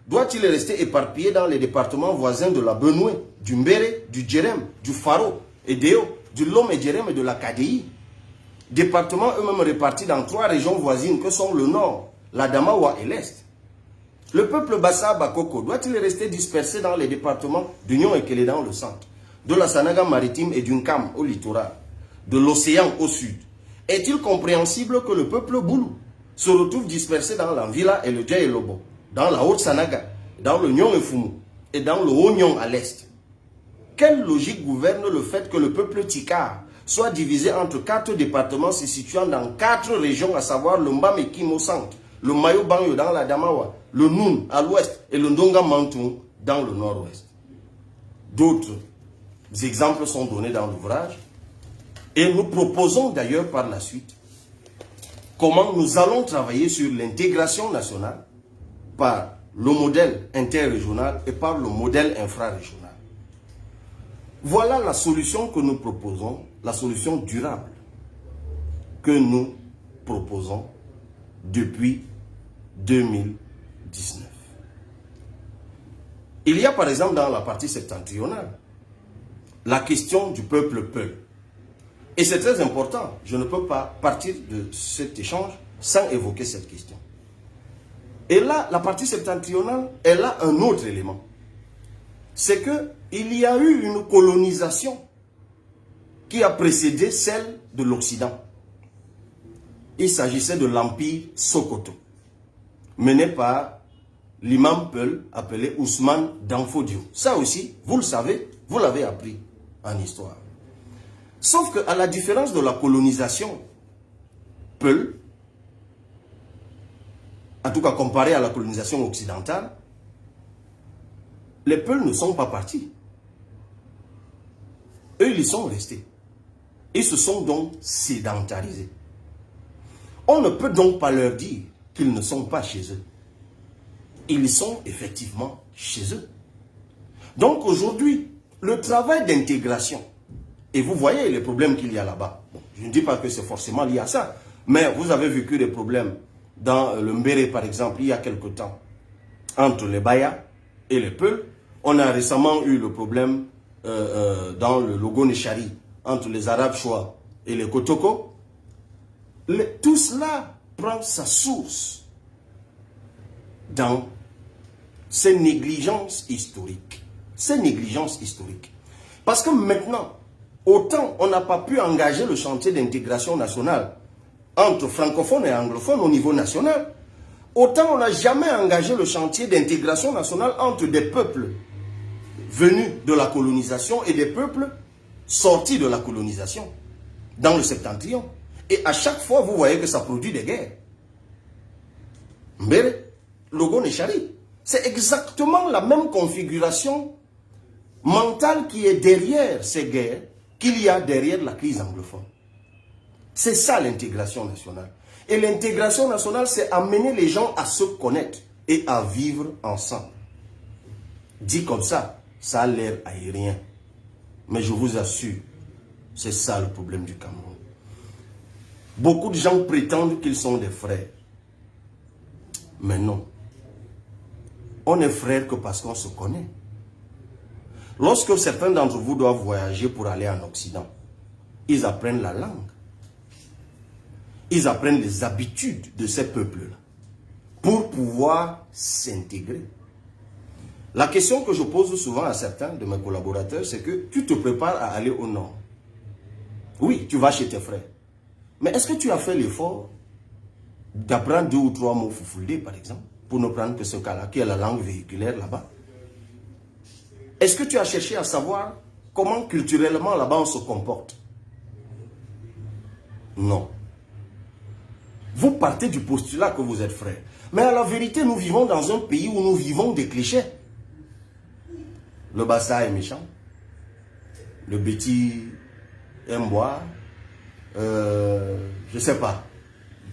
doit-il rester éparpillé dans les départements voisins de la Benoué, du Mbéré, du Djerem, du Faro et d'Eo du Lom et Djerem et de la KDI. Départements eux-mêmes répartis dans 3 régions voisines que sont le Nord, la Damawa et l'Est. Le peuple Bassa Bakoko doit-il rester dispersé dans les départements d'Union et Kélé dans le centre, de la Sanaga maritime et d'Unkam au littoral, de l'océan au sud? Est-il compréhensible que le peuple Boulou se retrouve dispersé dans l'Anvila et le Dja et Lobo, dans la Haute-Sanaga, dans le Nyon et Fumu et dans le Haut-Nyon à l'est? Quelle logique gouverne le fait que le peuple Tikar soit divisé entre 4 départements se situant dans 4 régions, à savoir le Mbam et Kim au centre, le Mayo Banyo dans la Damawa, le Noun à l'ouest et le Ndonga Mantoum dans le nord-ouest? D'autres exemples sont donnés dans l'ouvrage et nous proposons d'ailleurs par la suite comment nous allons travailler sur l'intégration nationale par le modèle interrégional et par le modèle infrarégional. Voilà la solution que nous proposons, la solution durable que nous proposons depuis 2019. Il y a par exemple dans la partie septentrionale la question du peuple Peul. Et c'est très important, je ne peux pas partir de cet échange sans évoquer cette question. Et là, la partie septentrionale, elle a un autre élément. C'est qu'il y a eu une colonisation qui a précédé celle de l'Occident. Il s'agissait de l'empire Sokoto, mené par l'imam Peul appelé Ousmane Danfodio. Ça aussi, vous le savez, vous l'avez appris en histoire. Sauf qu'à la différence de la colonisation Peul, en tout cas comparé à la colonisation occidentale, les Peuls ne sont pas partis. Eux, ils y sont restés. Ils se sont donc sédentarisés. On ne peut donc pas leur dire qu'ils ne sont pas chez eux. Ils sont effectivement chez eux. Donc aujourd'hui, le travail d'intégration, et vous voyez les problèmes qu'il y a là-bas. Bon, je ne dis pas que c'est forcément lié à ça, mais vous avez vécu des problèmes dans le Mbéré, par exemple, il y a quelque temps, entre les Baya et les Peuls. On a récemment eu le problème dans le Logo-Nechari, entre les Arabes Choua et les Kotoko. Tout cela prend sa source dans ces négligences historiques. Ces négligences historiques. Parce que maintenant, autant on n'a pas pu engager le chantier d'intégration nationale entre francophones et anglophones au niveau national, autant on n'a jamais engagé le chantier d'intégration nationale entre des peuples venus de la colonisation et des peuples sortis de la colonisation dans le septentrion. Et à chaque fois, vous voyez que ça produit des guerres. Mbéré, Logo-Nechari, c'est exactement la même configuration mentale qui est derrière ces guerres qu'il y a derrière la crise anglophone. C'est ça l'intégration nationale. Et l'intégration nationale, c'est amener les gens à se connaître et à vivre ensemble. Dit comme ça, ça a l'air aérien. Mais je vous assure, c'est ça le problème du Cameroun. Beaucoup de gens prétendent qu'ils sont des frères. Mais non. On est frères que parce qu'on se connaît. Lorsque certains d'entre vous doivent voyager pour aller en Occident, ils apprennent la langue. Ils apprennent les habitudes de ces peuples-là pour pouvoir s'intégrer. La question que je pose souvent à certains de mes collaborateurs, c'est que tu te prépares à aller au nord. Oui, tu vas chez tes frères. Mais est-ce que tu as fait l'effort d'apprendre 2 ou 3 mots Foufoulde, par exemple, pour ne prendre que ce cas-là, qui est la langue véhiculaire là-bas? Est-ce que tu as cherché à savoir comment culturellement là-bas on se comporte? Non. Vous partez du postulat que vous êtes frères. Mais à la vérité, nous vivons dans un pays où nous vivons des clichés. Le Bassa est méchant. Le Béti aime boire. Je ne sais pas.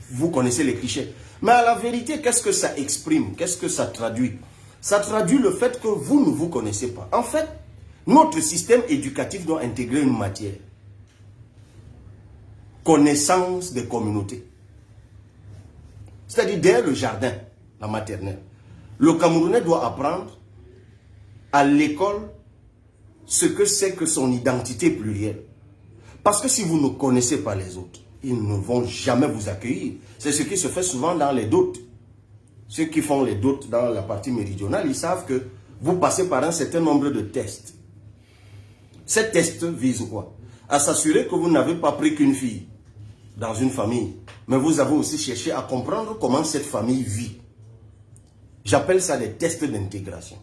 Vous connaissez les clichés. Mais à la vérité, qu'est-ce que ça exprime? Qu'est-ce que ça traduit? Ça traduit le fait que vous ne vous connaissez pas. En fait, notre système éducatif doit intégrer une matière. Connaissance des communautés. C'est-à-dire, dès le jardin, la maternelle, le Camerounais doit apprendre à l'école ce que c'est que son identité plurielle. Parce que si vous ne connaissez pas les autres, ils ne vont jamais vous accueillir. C'est ce qui se fait souvent dans les dots. Ceux qui font les dots dans la partie méridionale, ils savent que vous passez par un certain nombre de tests. Ces tests visent quoi? À s'assurer que vous n'avez pas pris qu'une fille dans une famille, mais vous avez aussi cherché à comprendre comment cette famille vit. J'appelle ça des tests d'intégration.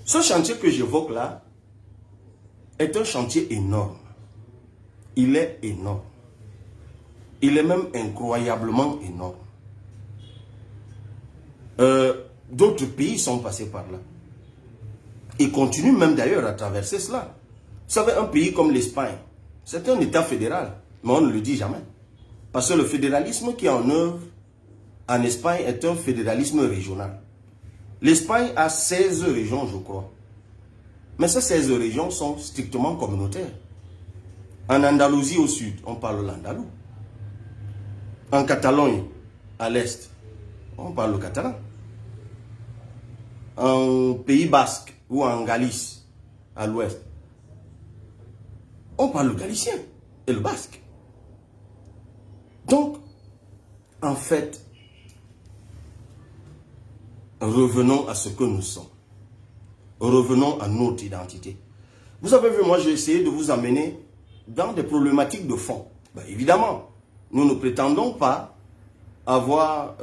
Ce chantier que j'évoque là est un chantier énorme. Il est énorme. Il est même incroyablement énorme. D'autres pays sont passés par là. Ils continuent même d'ailleurs à traverser cela. Vous savez, un pays comme l'Espagne, c'est un État fédéral, mais on ne le dit jamais. Parce que le fédéralisme qui est en œuvre en Espagne est un fédéralisme régional. L'Espagne a 16 régions, je crois. Mais ces 16 régions sont strictement communautaires. En Andalousie au sud, on parle l'andalou. En Catalogne, à l'est, on parle le catalan. En Pays Basque ou en Galice, à l'ouest, on parle le galicien et le basque. Donc, en fait, revenons à ce que nous sommes. Revenons à notre identité. Vous avez vu, moi j'ai essayé de vous amener dans des problématiques de fond. Ben, évidemment, nous ne prétendons pas avoir,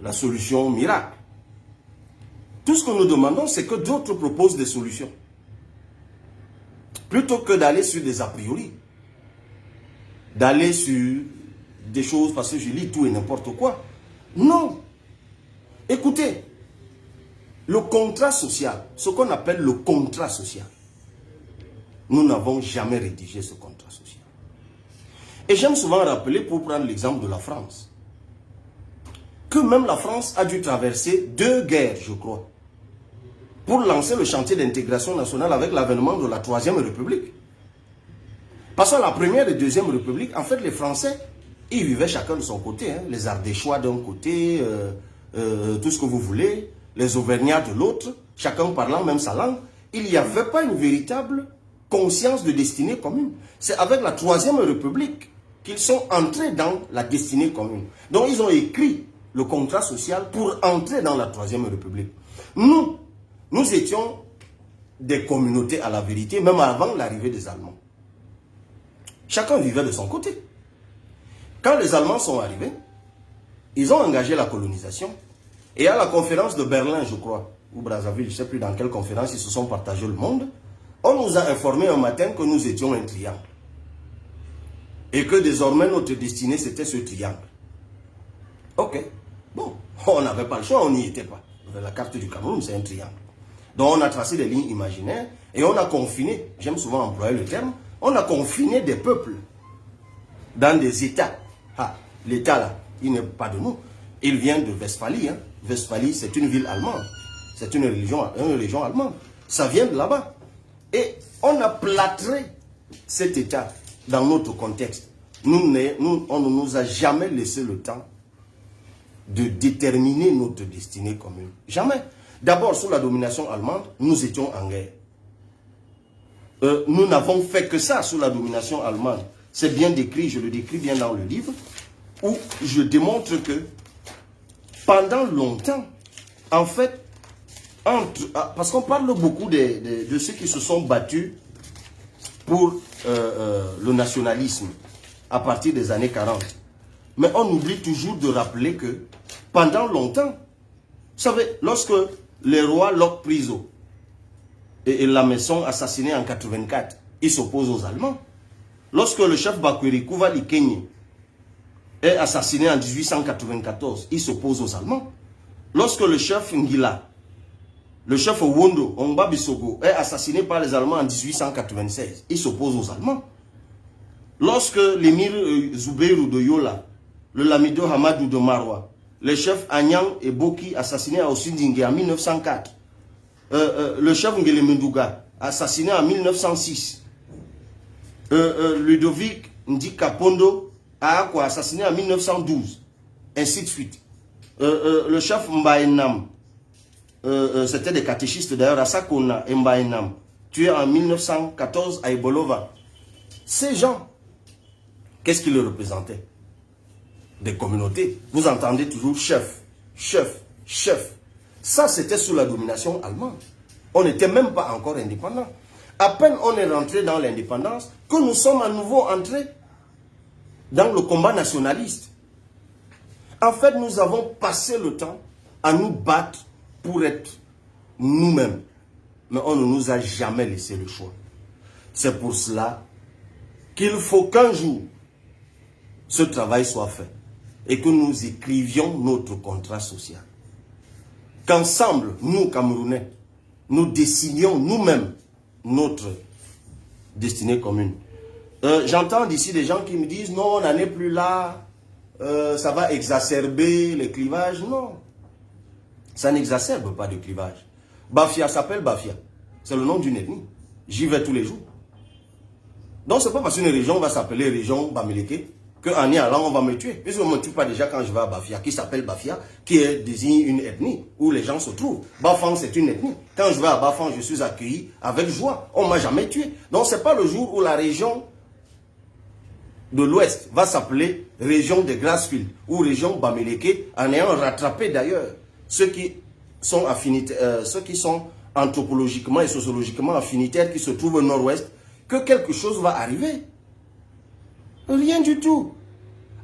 la solution miracle. Tout ce que nous demandons, c'est que d'autres proposent des solutions. Plutôt que d'aller sur des a priori. D'aller sur des choses parce que je lis tout et n'importe quoi. Non. Écoutez, le contrat social, ce qu'on appelle le contrat social, nous n'avons jamais rédigé ce contrat social. Et j'aime souvent rappeler, pour prendre l'exemple de la France, que même la France a dû traverser 2 guerres, je crois, pour lancer le chantier d'intégration nationale avec l'avènement de la 3e République. Parce que la 1re et 2e République, en fait, les Français, ils vivaient chacun de son côté. Hein. Les Ardéchois d'un côté, tout ce que vous voulez, les Auvergnats de l'autre, chacun parlant même sa langue. Il n'y avait pas une véritable conscience de destinée commune. C'est avec la 3e République qu'ils sont entrés dans la destinée commune. Donc, ils ont écrit le contrat social pour entrer dans la 3e République. Nous étions des communautés à la vérité, même avant l'arrivée des Allemands. Chacun vivait de son côté. Quand les Allemands sont arrivés, ils ont engagé la colonisation. Et à la conférence de Berlin, je crois, ou Brazzaville, je ne sais plus dans quelle conférence ils se sont partagés le monde, on nous a informé un matin que nous étions un triangle. Et que désormais notre destinée c'était ce triangle. Ok, bon, on n'avait pas le choix, on n'y était pas. La carte du Cameroun, c'est un triangle. Donc on a tracé des lignes imaginaires et on a confiné, j'aime souvent employer le terme, on a confiné des peuples dans des États. Ah, l'État là, il n'est pas de nous. Il vient de Westphalie. Hein. Westphalie, c'est une ville allemande. C'est une région allemande. Ça vient de là-bas. Et on a plâtré cet État dans notre contexte. On ne nous a jamais laissé le temps de déterminer notre destinée commune. Jamais. D'abord, sous la domination allemande, nous étions en guerre. Nous n'avons fait que ça sous la domination allemande. C'est bien décrit, je le décris bien dans le livre, où je démontre que pendant longtemps, en fait, parce qu'on parle beaucoup de ceux qui se sont battus pour le nationalisme à partir des années 40. Mais on oublie toujours de rappeler que pendant longtemps, vous savez, lorsque les rois Locke Priso et Lameson assassinés en 84, ils s'opposent aux Allemands. Lorsque le chef Bakweri Kouva Kenye est assassiné en 1894, il s'oppose aux Allemands. Lorsque le chef Ngila, le chef Wondo, Ongba Bisogo, est assassiné par les Allemands en 1896, il s'oppose aux Allemands. Lorsque l'émir Zubeiru de Yola, le Lamido Hamadou de Marwa, les chefs Anyang et Boki assassinés à Osindingue en 1904, le chef Ngele Mendouga assassiné en 1906, Ludovic Ndika Pondo assassiné en 1912, ainsi de suite. Le chef Mbaenam, c'était des catéchistes d'ailleurs, Asakona et Mbaenam, tués en 1914 à Ebolova. Ces gens, qu'est-ce qu'ils représentaient? Des communautés. Vous entendez toujours chef, chef, chef. Ça, c'était sous la domination allemande. On n'était même pas encore indépendant. À peine on est rentré dans l'indépendance que nous sommes à nouveau entrés dans le combat nationaliste. En fait, nous avons passé le temps à nous battre pour être nous-mêmes. Mais on ne nous a jamais laissé le choix. C'est pour cela qu'il faut qu'un jour, ce travail soit fait et que nous écrivions notre contrat social. Qu'ensemble, nous, Camerounais, nous dessinions nous-mêmes notre destinée commune. J'entends d'ici des gens qui me disent « Non, on n'en est plus là, ça va exacerber les clivages. » Non, ça n'exacerbe pas de clivage. Bafia s'appelle Bafia. C'est le nom d'une ethnie. J'y vais tous les jours. Donc, ce n'est pas parce qu'une région va s'appeler région Bamileke qu'en y allant, on va me tuer. Puisqu'on ne me tue pas déjà quand je vais à Bafia, qui s'appelle Bafia, qui désigne une ethnie où les gens se trouvent. Bafang, c'est une ethnie. Quand je vais à Bafang, je suis accueilli avec joie. On ne m'a jamais tué. Donc, ce n'est pas le jour où la région de l'Ouest va s'appeler région de Grassfield ou région Bamileke, en ayant rattrapé d'ailleurs ceux qui sont anthropologiquement et sociologiquement affinitaires qui se trouvent au nord-ouest, que quelque chose va arriver. Rien du tout.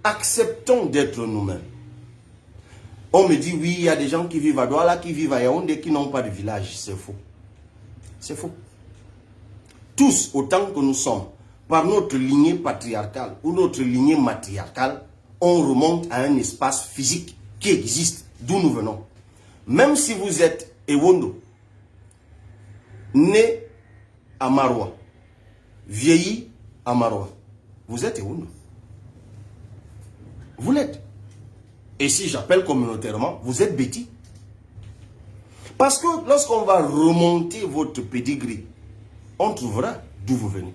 Acceptons d'être nous-mêmes. On me dit, oui, il y a des gens qui vivent à Douala, qui vivent à Yaoundé, qui n'ont pas de village. C'est faux. C'est faux. Tous, autant que nous sommes, par notre lignée patriarcale ou notre lignée matriarcale, on remonte à un espace physique qui existe, d'où nous venons. Même si vous êtes Ewondo, né à Maroua, vieilli à Maroua, vous êtes Ewondo. Vous l'êtes. Et si j'appelle communautairement, vous êtes Betty. Parce que lorsqu'on va remonter votre pedigree, on trouvera d'où vous venez.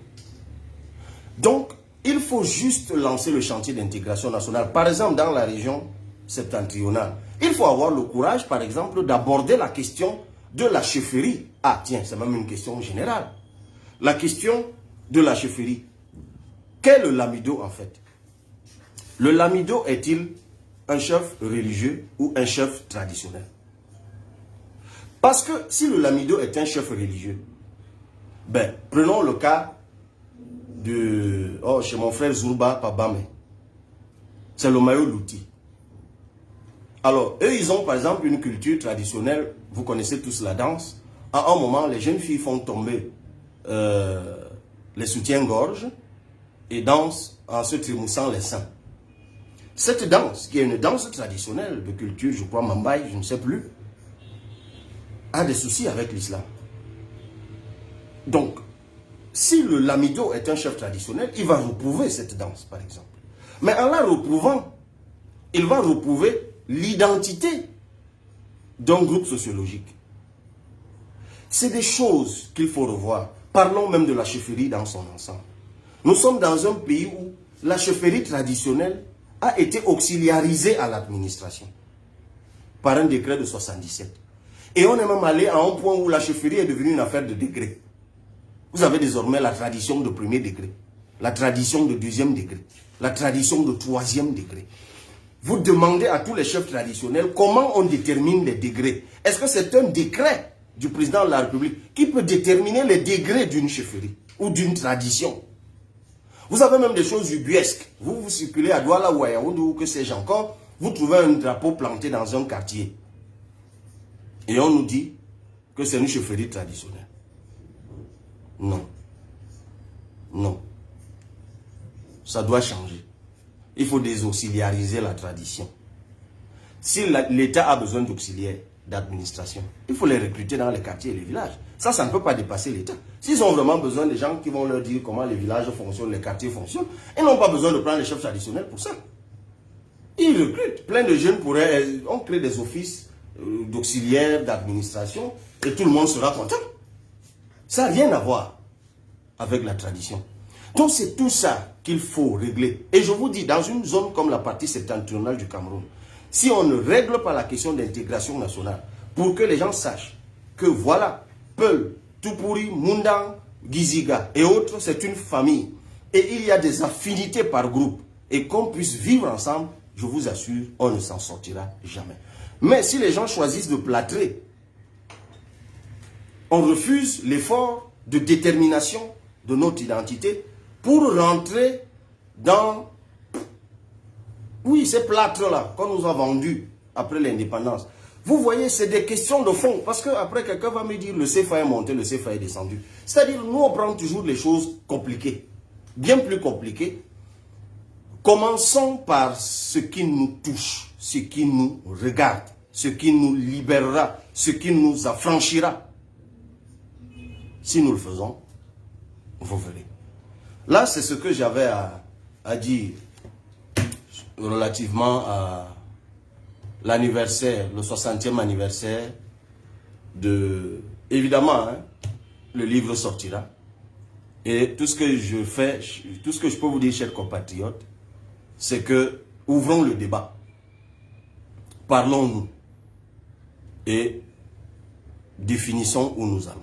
Donc, il faut juste lancer le chantier d'intégration nationale. Par exemple, dans la région septentrionale, il faut avoir le courage, par exemple, d'aborder la question de la chefferie. Ah, tiens, c'est même une question générale. La question de la chefferie. Qu'est le lamido, en fait? Le lamido est-il un chef religieux ou un chef traditionnel? Parce que si le lamido est un chef religieux, ben, prenons le cas de chez mon frère Zurba Pabame. C'est le Mayo Louti. Alors, eux, ils ont par exemple une culture traditionnelle. Vous connaissez tous la danse. À un moment, les jeunes filles font tomber les soutiens-gorge et dansent en se trémoussant les seins. Cette danse, qui est une danse traditionnelle de culture, je crois, Mambaye, je ne sais plus, a des soucis avec l'islam. Donc, si le lamido est un chef traditionnel, il va reprouver cette danse, par exemple. Mais en la reprouvant, il va reprouver l'identité d'un groupe sociologique. C'est des choses qu'il faut revoir. Parlons même de la chefferie dans son ensemble. Nous sommes dans un pays où la chefferie traditionnelle a été auxiliarisée à l'administration par un décret de 77. Et on est même allé à un point où la chefferie est devenue une affaire de degré. Vous avez désormais la tradition de premier degré, la tradition de deuxième degré, la tradition de troisième degré. Vous demandez à tous les chefs traditionnels comment on détermine les degrés. Est-ce que c'est un décret du président de la République qui peut déterminer les degrés d'une chefferie ou d'une tradition? Vous avez même des choses ubuesques. Vous circulez à Douala ou à Yaoundé ou que sais-je encore, vous trouvez un drapeau planté dans un quartier. Et on nous dit que c'est une chefferie traditionnelle. Non. Non. Ça doit changer. Il faut désauxiliariser la tradition. Si l'État a besoin d'auxiliaires, d'administration, il faut les recruter dans les quartiers et les villages. Ça ne peut pas dépasser l'État. S'ils ont vraiment besoin de gens qui vont leur dire comment les villages fonctionnent, les quartiers fonctionnent, ils n'ont pas besoin de prendre les chefs traditionnels pour ça. Ils recrutent. Plein de jeunes on crée des offices d'auxiliaires, d'administration, et tout le monde sera content. Ça n'a rien à voir avec la tradition. Donc c'est tout ça qu'il faut régler. Et je vous dis, dans une zone comme la partie septentrionale du Cameroun, si on ne règle pas la question d'intégration nationale, pour que les gens sachent que voilà, Peul Tupuri, Mundang, Giziga et autres, c'est une famille. Et il y a des affinités par groupe. Et qu'on puisse vivre ensemble, je vous assure, on ne s'en sortira jamais. Mais si les gens choisissent de plâtrer, on refuse l'effort de détermination de notre identité pour rentrer dans, oui, ces plâtres-là qu'on nous a vendus après l'indépendance. Vous voyez, c'est des questions de fond. Parce qu'après, quelqu'un va me dire, le CFA est monté, le CFA est descendu. C'est-à-dire, nous, on prend toujours les choses compliquées. Bien plus compliquées. Commençons par ce qui nous touche, ce qui nous regarde, ce qui nous libérera, ce qui nous affranchira. Si nous le faisons, vous verrez. Là, c'est ce que j'avais à dire relativement à l'anniversaire, le 60e anniversaire de... Évidemment, hein, le livre sortira. Et tout ce que je fais, tout ce que je peux vous dire, chers compatriotes, c'est que ouvrons le débat. Parlons-nous. Et définissons où nous allons.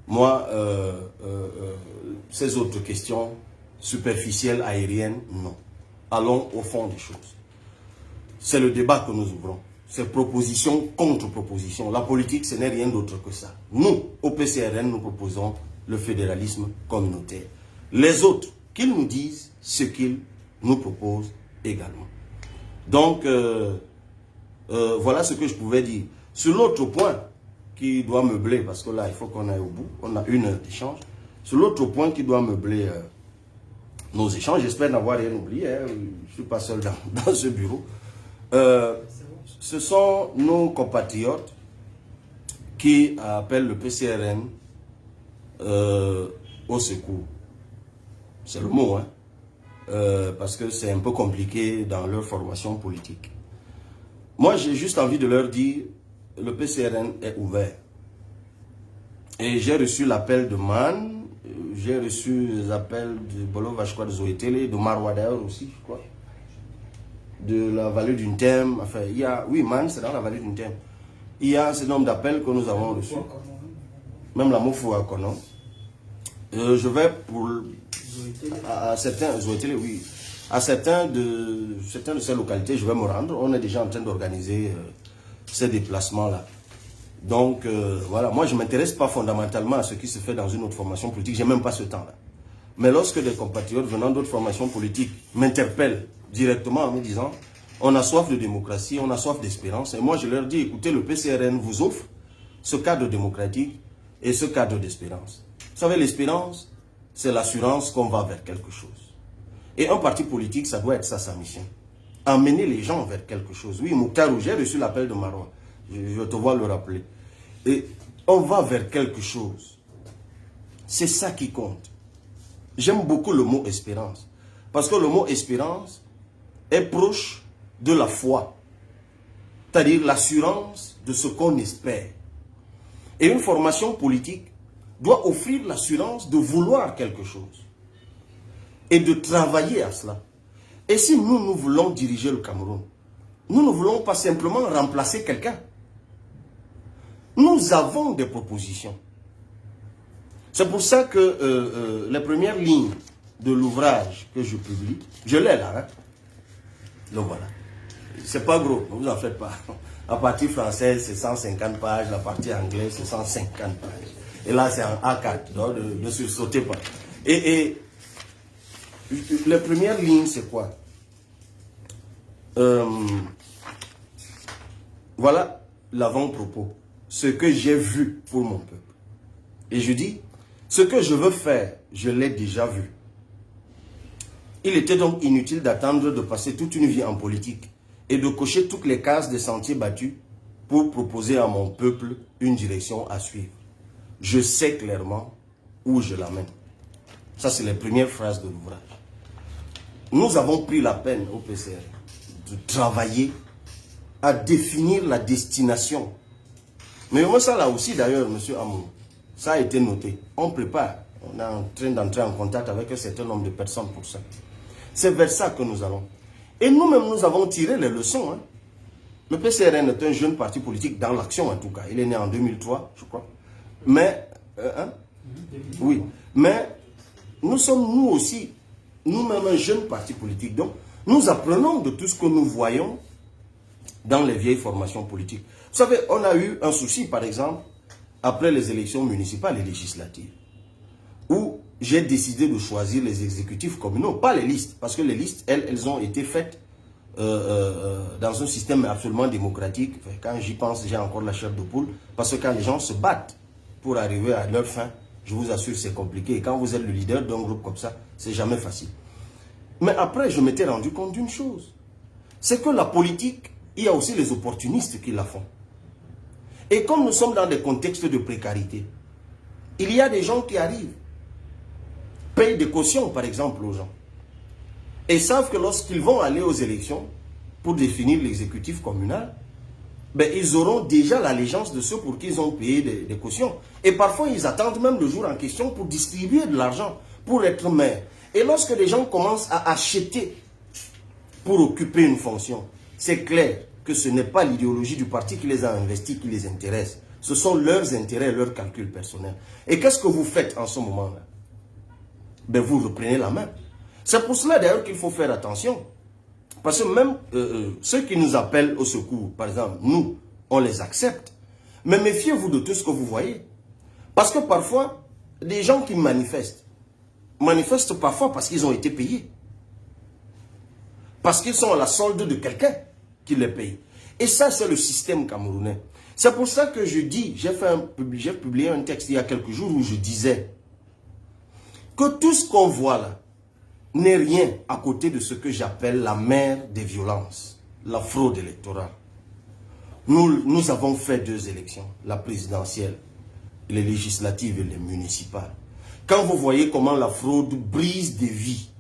Moi, ces autres questions superficielles, aériennes, non. Allons au fond des choses. C'est le débat que nous ouvrons. C'est proposition contre proposition. La politique, ce n'est rien d'autre que ça. Nous, au PCRN, nous proposons le fédéralisme communautaire. Les autres, qu'ils nous disent ce qu'ils nous proposent également. Donc, voilà ce que je pouvais dire. Sur l'autre point qui doit meubler, parce que là, il faut qu'on aille au bout, on a une heure d'échange. Sur l'autre point qui doit meubler nos échanges, j'espère n'avoir rien oublié, hein, je ne suis pas seul dans ce bureau. Ce sont nos compatriotes qui appellent le PCRN au secours. C'est le mot, hein, parce que c'est un peu compliqué dans leur formation politique. Moi, j'ai juste envie de leur dire, le PCRN est ouvert. Et j'ai reçu l'appel de Man, j'ai reçu les appels de Bolova, je crois, de Zoétélé, de Marwa d'ailleurs aussi, je crois. De la vallée d'une thème, enfin, il y a, oui, Man, c'est dans la vallée d'une thème. Il y a un certain nombre d'appels que nous avons reçus. Même la Mofou à Konon. Je vais pour, à certains, Zoétélé, oui, à certains de ces localités, je vais me rendre. On est déjà en train d'organiser ces déplacements-là. Donc, voilà, moi, je ne m'intéresse pas fondamentalement à ce qui se fait dans une autre formation politique. Je n'ai même pas ce temps-là. Mais lorsque des compatriotes venant d'autres formations politiques m'interpellent directement en me disant « On a soif de démocratie, on a soif d'espérance », et moi, je leur dis « Écoutez, le PCRN vous offre ce cadre démocratique et ce cadre d'espérance. » Vous savez, l'espérance, c'est l'assurance qu'on va vers quelque chose. Et un parti politique, ça doit être ça, sa mission. Emmener les gens vers quelque chose. Oui, Mouktarou, j'ai reçu l'appel de Marois. Je te vois le rappeler. Et on va vers quelque chose. C'est ça qui compte. J'aime beaucoup le mot espérance. Parce que le mot espérance est proche de la foi. C'est-à-dire l'assurance de ce qu'on espère. Et une formation politique doit offrir l'assurance de vouloir quelque chose. Et de travailler à cela. Et si nous voulons diriger le Cameroun, nous ne voulons pas simplement remplacer quelqu'un. Nous avons des propositions. C'est pour ça que les premières lignes de l'ouvrage que je publie, je l'ai là. Hein? Donc voilà. C'est pas gros, ne vous en faites pas. La partie française, c'est 150 pages. La partie anglaise, c'est 150 pages. Et là, c'est en A4. Donc ne sautez pas. Et les premières lignes, c'est quoi? Voilà l'avant-propos. Ce que j'ai vu pour mon peuple. Et je dis, ce que je veux faire, je l'ai déjà vu. Il était donc inutile d'attendre de passer toute une vie en politique et de cocher toutes les cases des sentiers battus pour proposer à mon peuple une direction à suivre. Je sais clairement où je l'amène. Ça, c'est les premières phrases de l'ouvrage. Nous avons pris la peine au PCR de travailler à définir la destination. Mais moi, ça là aussi, d'ailleurs, M. Amou, ça a été noté. On prépare. On est en train d'entrer en contact avec un certain nombre de personnes pour ça. C'est vers ça que nous allons. Et nous-mêmes, nous avons tiré les leçons. Hein. Le PCRN est un jeune parti politique dans l'action, en tout cas. Il est né en 2003, je crois. Mais Hein? Oui. Mais nous sommes, nous aussi, nous-mêmes un jeune parti politique. Donc, nous apprenons de tout ce que nous voyons dans les vieilles formations politiques. Vous savez, on a eu un souci, par exemple, après les élections municipales et législatives, où j'ai décidé de choisir les exécutifs communaux, pas les listes, parce que les listes, elles ont été faites dans un système absolument démocratique. Quand j'y pense, j'ai encore la chair de poule, parce que quand les gens se battent pour arriver à leur fin, je vous assure, c'est compliqué. Et quand vous êtes le leader d'un groupe comme ça, c'est jamais facile. Mais après, je m'étais rendu compte d'une chose. C'est que la politique, il y a aussi les opportunistes qui la font. Et comme nous sommes dans des contextes de précarité, il y a des gens qui arrivent, payent des cautions, par exemple, aux gens, et savent que lorsqu'ils vont aller aux élections pour définir l'exécutif communal, ben, ils auront déjà l'allégeance de ceux pour qui ils ont payé des cautions. Et parfois, ils attendent même le jour en question pour distribuer de l'argent, pour être maire. Et lorsque les gens commencent à acheter pour occuper une fonction, c'est clair que ce n'est pas l'idéologie du parti qui les a investis qui les intéresse. Ce sont leurs intérêts et leurs calculs personnels. Et qu'est-ce que vous faites en ce moment-là? Ben, vous reprenez la main. C'est pour cela d'ailleurs qu'il faut faire attention. Parce que même ceux qui nous appellent au secours, par exemple, nous, on les accepte. Mais méfiez-vous de tout ce que vous voyez. Parce que parfois, les gens qui manifestent parfois parce qu'ils ont été payés. Parce qu'ils sont à la solde de quelqu'un qui les paye. Et ça, c'est le système camerounais. C'est pour ça que je dis, j'ai publié un texte il y a quelques jours où je disais que tout ce qu'on voit là n'est rien à côté de ce que j'appelle la mer des violences, la fraude électorale. Nous avons fait 2 élections, la présidentielle, les législatives et les municipales. Quand vous voyez comment la fraude brise des vies,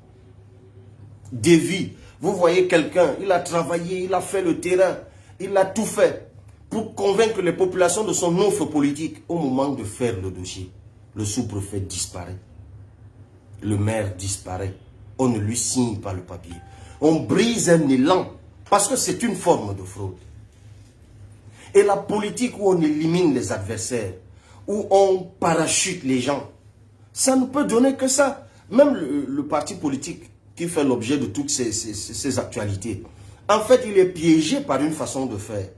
vous voyez quelqu'un, il a travaillé, il a fait le terrain, il a tout fait pour convaincre les populations de son offre politique. Au moment de faire le dossier, le sous-préfet disparaît, le maire disparaît. On ne lui signe pas le papier. On brise un élan parce que c'est une forme de fraude. Et la politique où on élimine les adversaires, où on parachute les gens, ça ne peut donner que ça. Même le parti politique qui fait l'objet de toutes ces actualités, en fait, il est piégé par une façon de faire.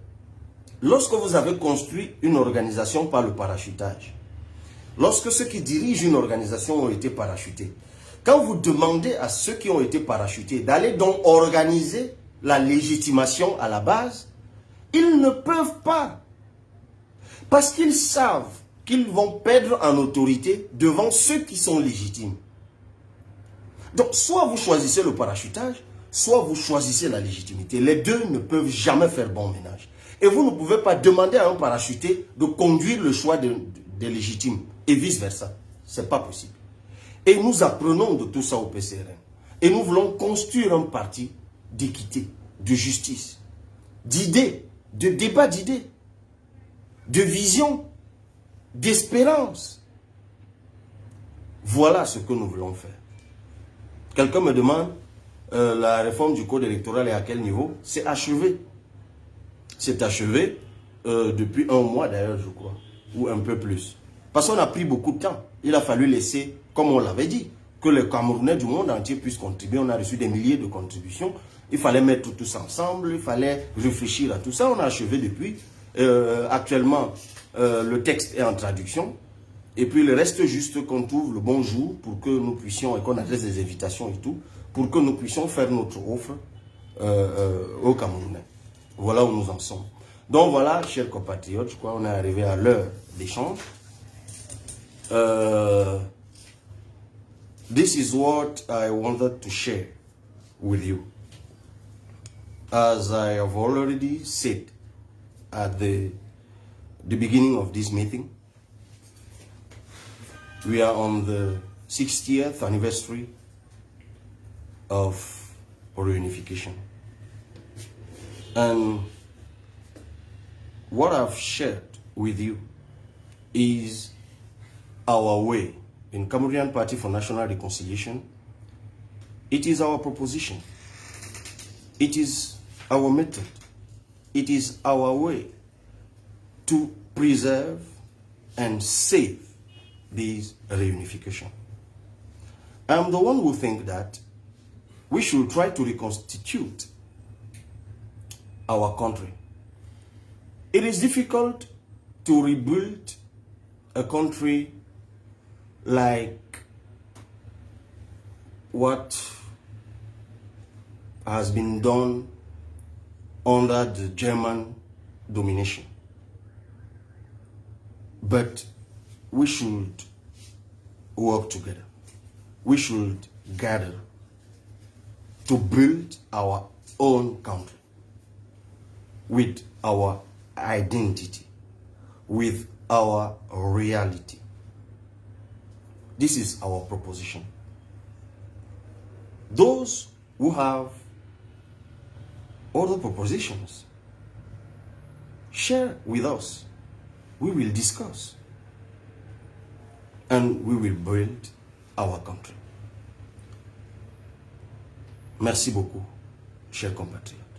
Lorsque vous avez construit une organisation par le parachutage, lorsque ceux qui dirigent une organisation ont été parachutés, quand vous demandez à ceux qui ont été parachutés d'aller donc organiser la légitimation à la base, ils ne peuvent pas. Parce qu'ils savent qu'ils vont perdre en autorité devant ceux qui sont légitimes. Donc, soit vous choisissez le parachutage, soit vous choisissez la légitimité. Les deux ne peuvent jamais faire bon ménage. Et vous ne pouvez pas demander à un parachuté de conduire le choix des légitimes et vice-versa. Ce n'est pas possible. Et nous apprenons de tout ça au PCRN. Et nous voulons construire un parti d'équité, de justice, d'idées, de débat d'idées, de vision, d'espérance. Voilà ce que nous voulons faire. Quelqu'un me demande, la réforme du code électoral est à quel niveau? C'est achevé. C'est achevé depuis 1 mois d'ailleurs, je crois, ou un peu plus. Parce qu'on a pris beaucoup de temps. Il a fallu laisser, comme on l'avait dit, que les Camerounais du monde entier puissent contribuer. On a reçu des milliers de contributions. Il fallait mettre tous ensemble, il fallait réfléchir à tout ça. On a achevé depuis. Actuellement, le texte est en traduction. Et puis, il reste juste qu'on trouve le bon jour pour que nous puissions, et qu'on adresse des invitations et tout, pour que nous puissions faire notre offre aux Camerounais. Voilà où nous en sommes. Donc voilà, chers compatriotes, je crois qu'on est arrivé à l'heure d'échange. This is what I wanted to share with you. As I have already said at the beginning of this meeting, we are on the 60th anniversary of reunification. And what I've shared with you is our way in Cameroonian Party for National Reconciliation. It is our proposition. It is our method. It is our way to preserve and save this reunification. I'm the one who think that we should try to reconstitute our country. It is difficult to rebuild a country like what has been done under the German domination. But we should work together. We should gather to build our own country with our identity, with our reality. This is our proposition. Those who have other propositions, share with us. We will discuss and we will build our country. Merci beaucoup, chers compatriotes.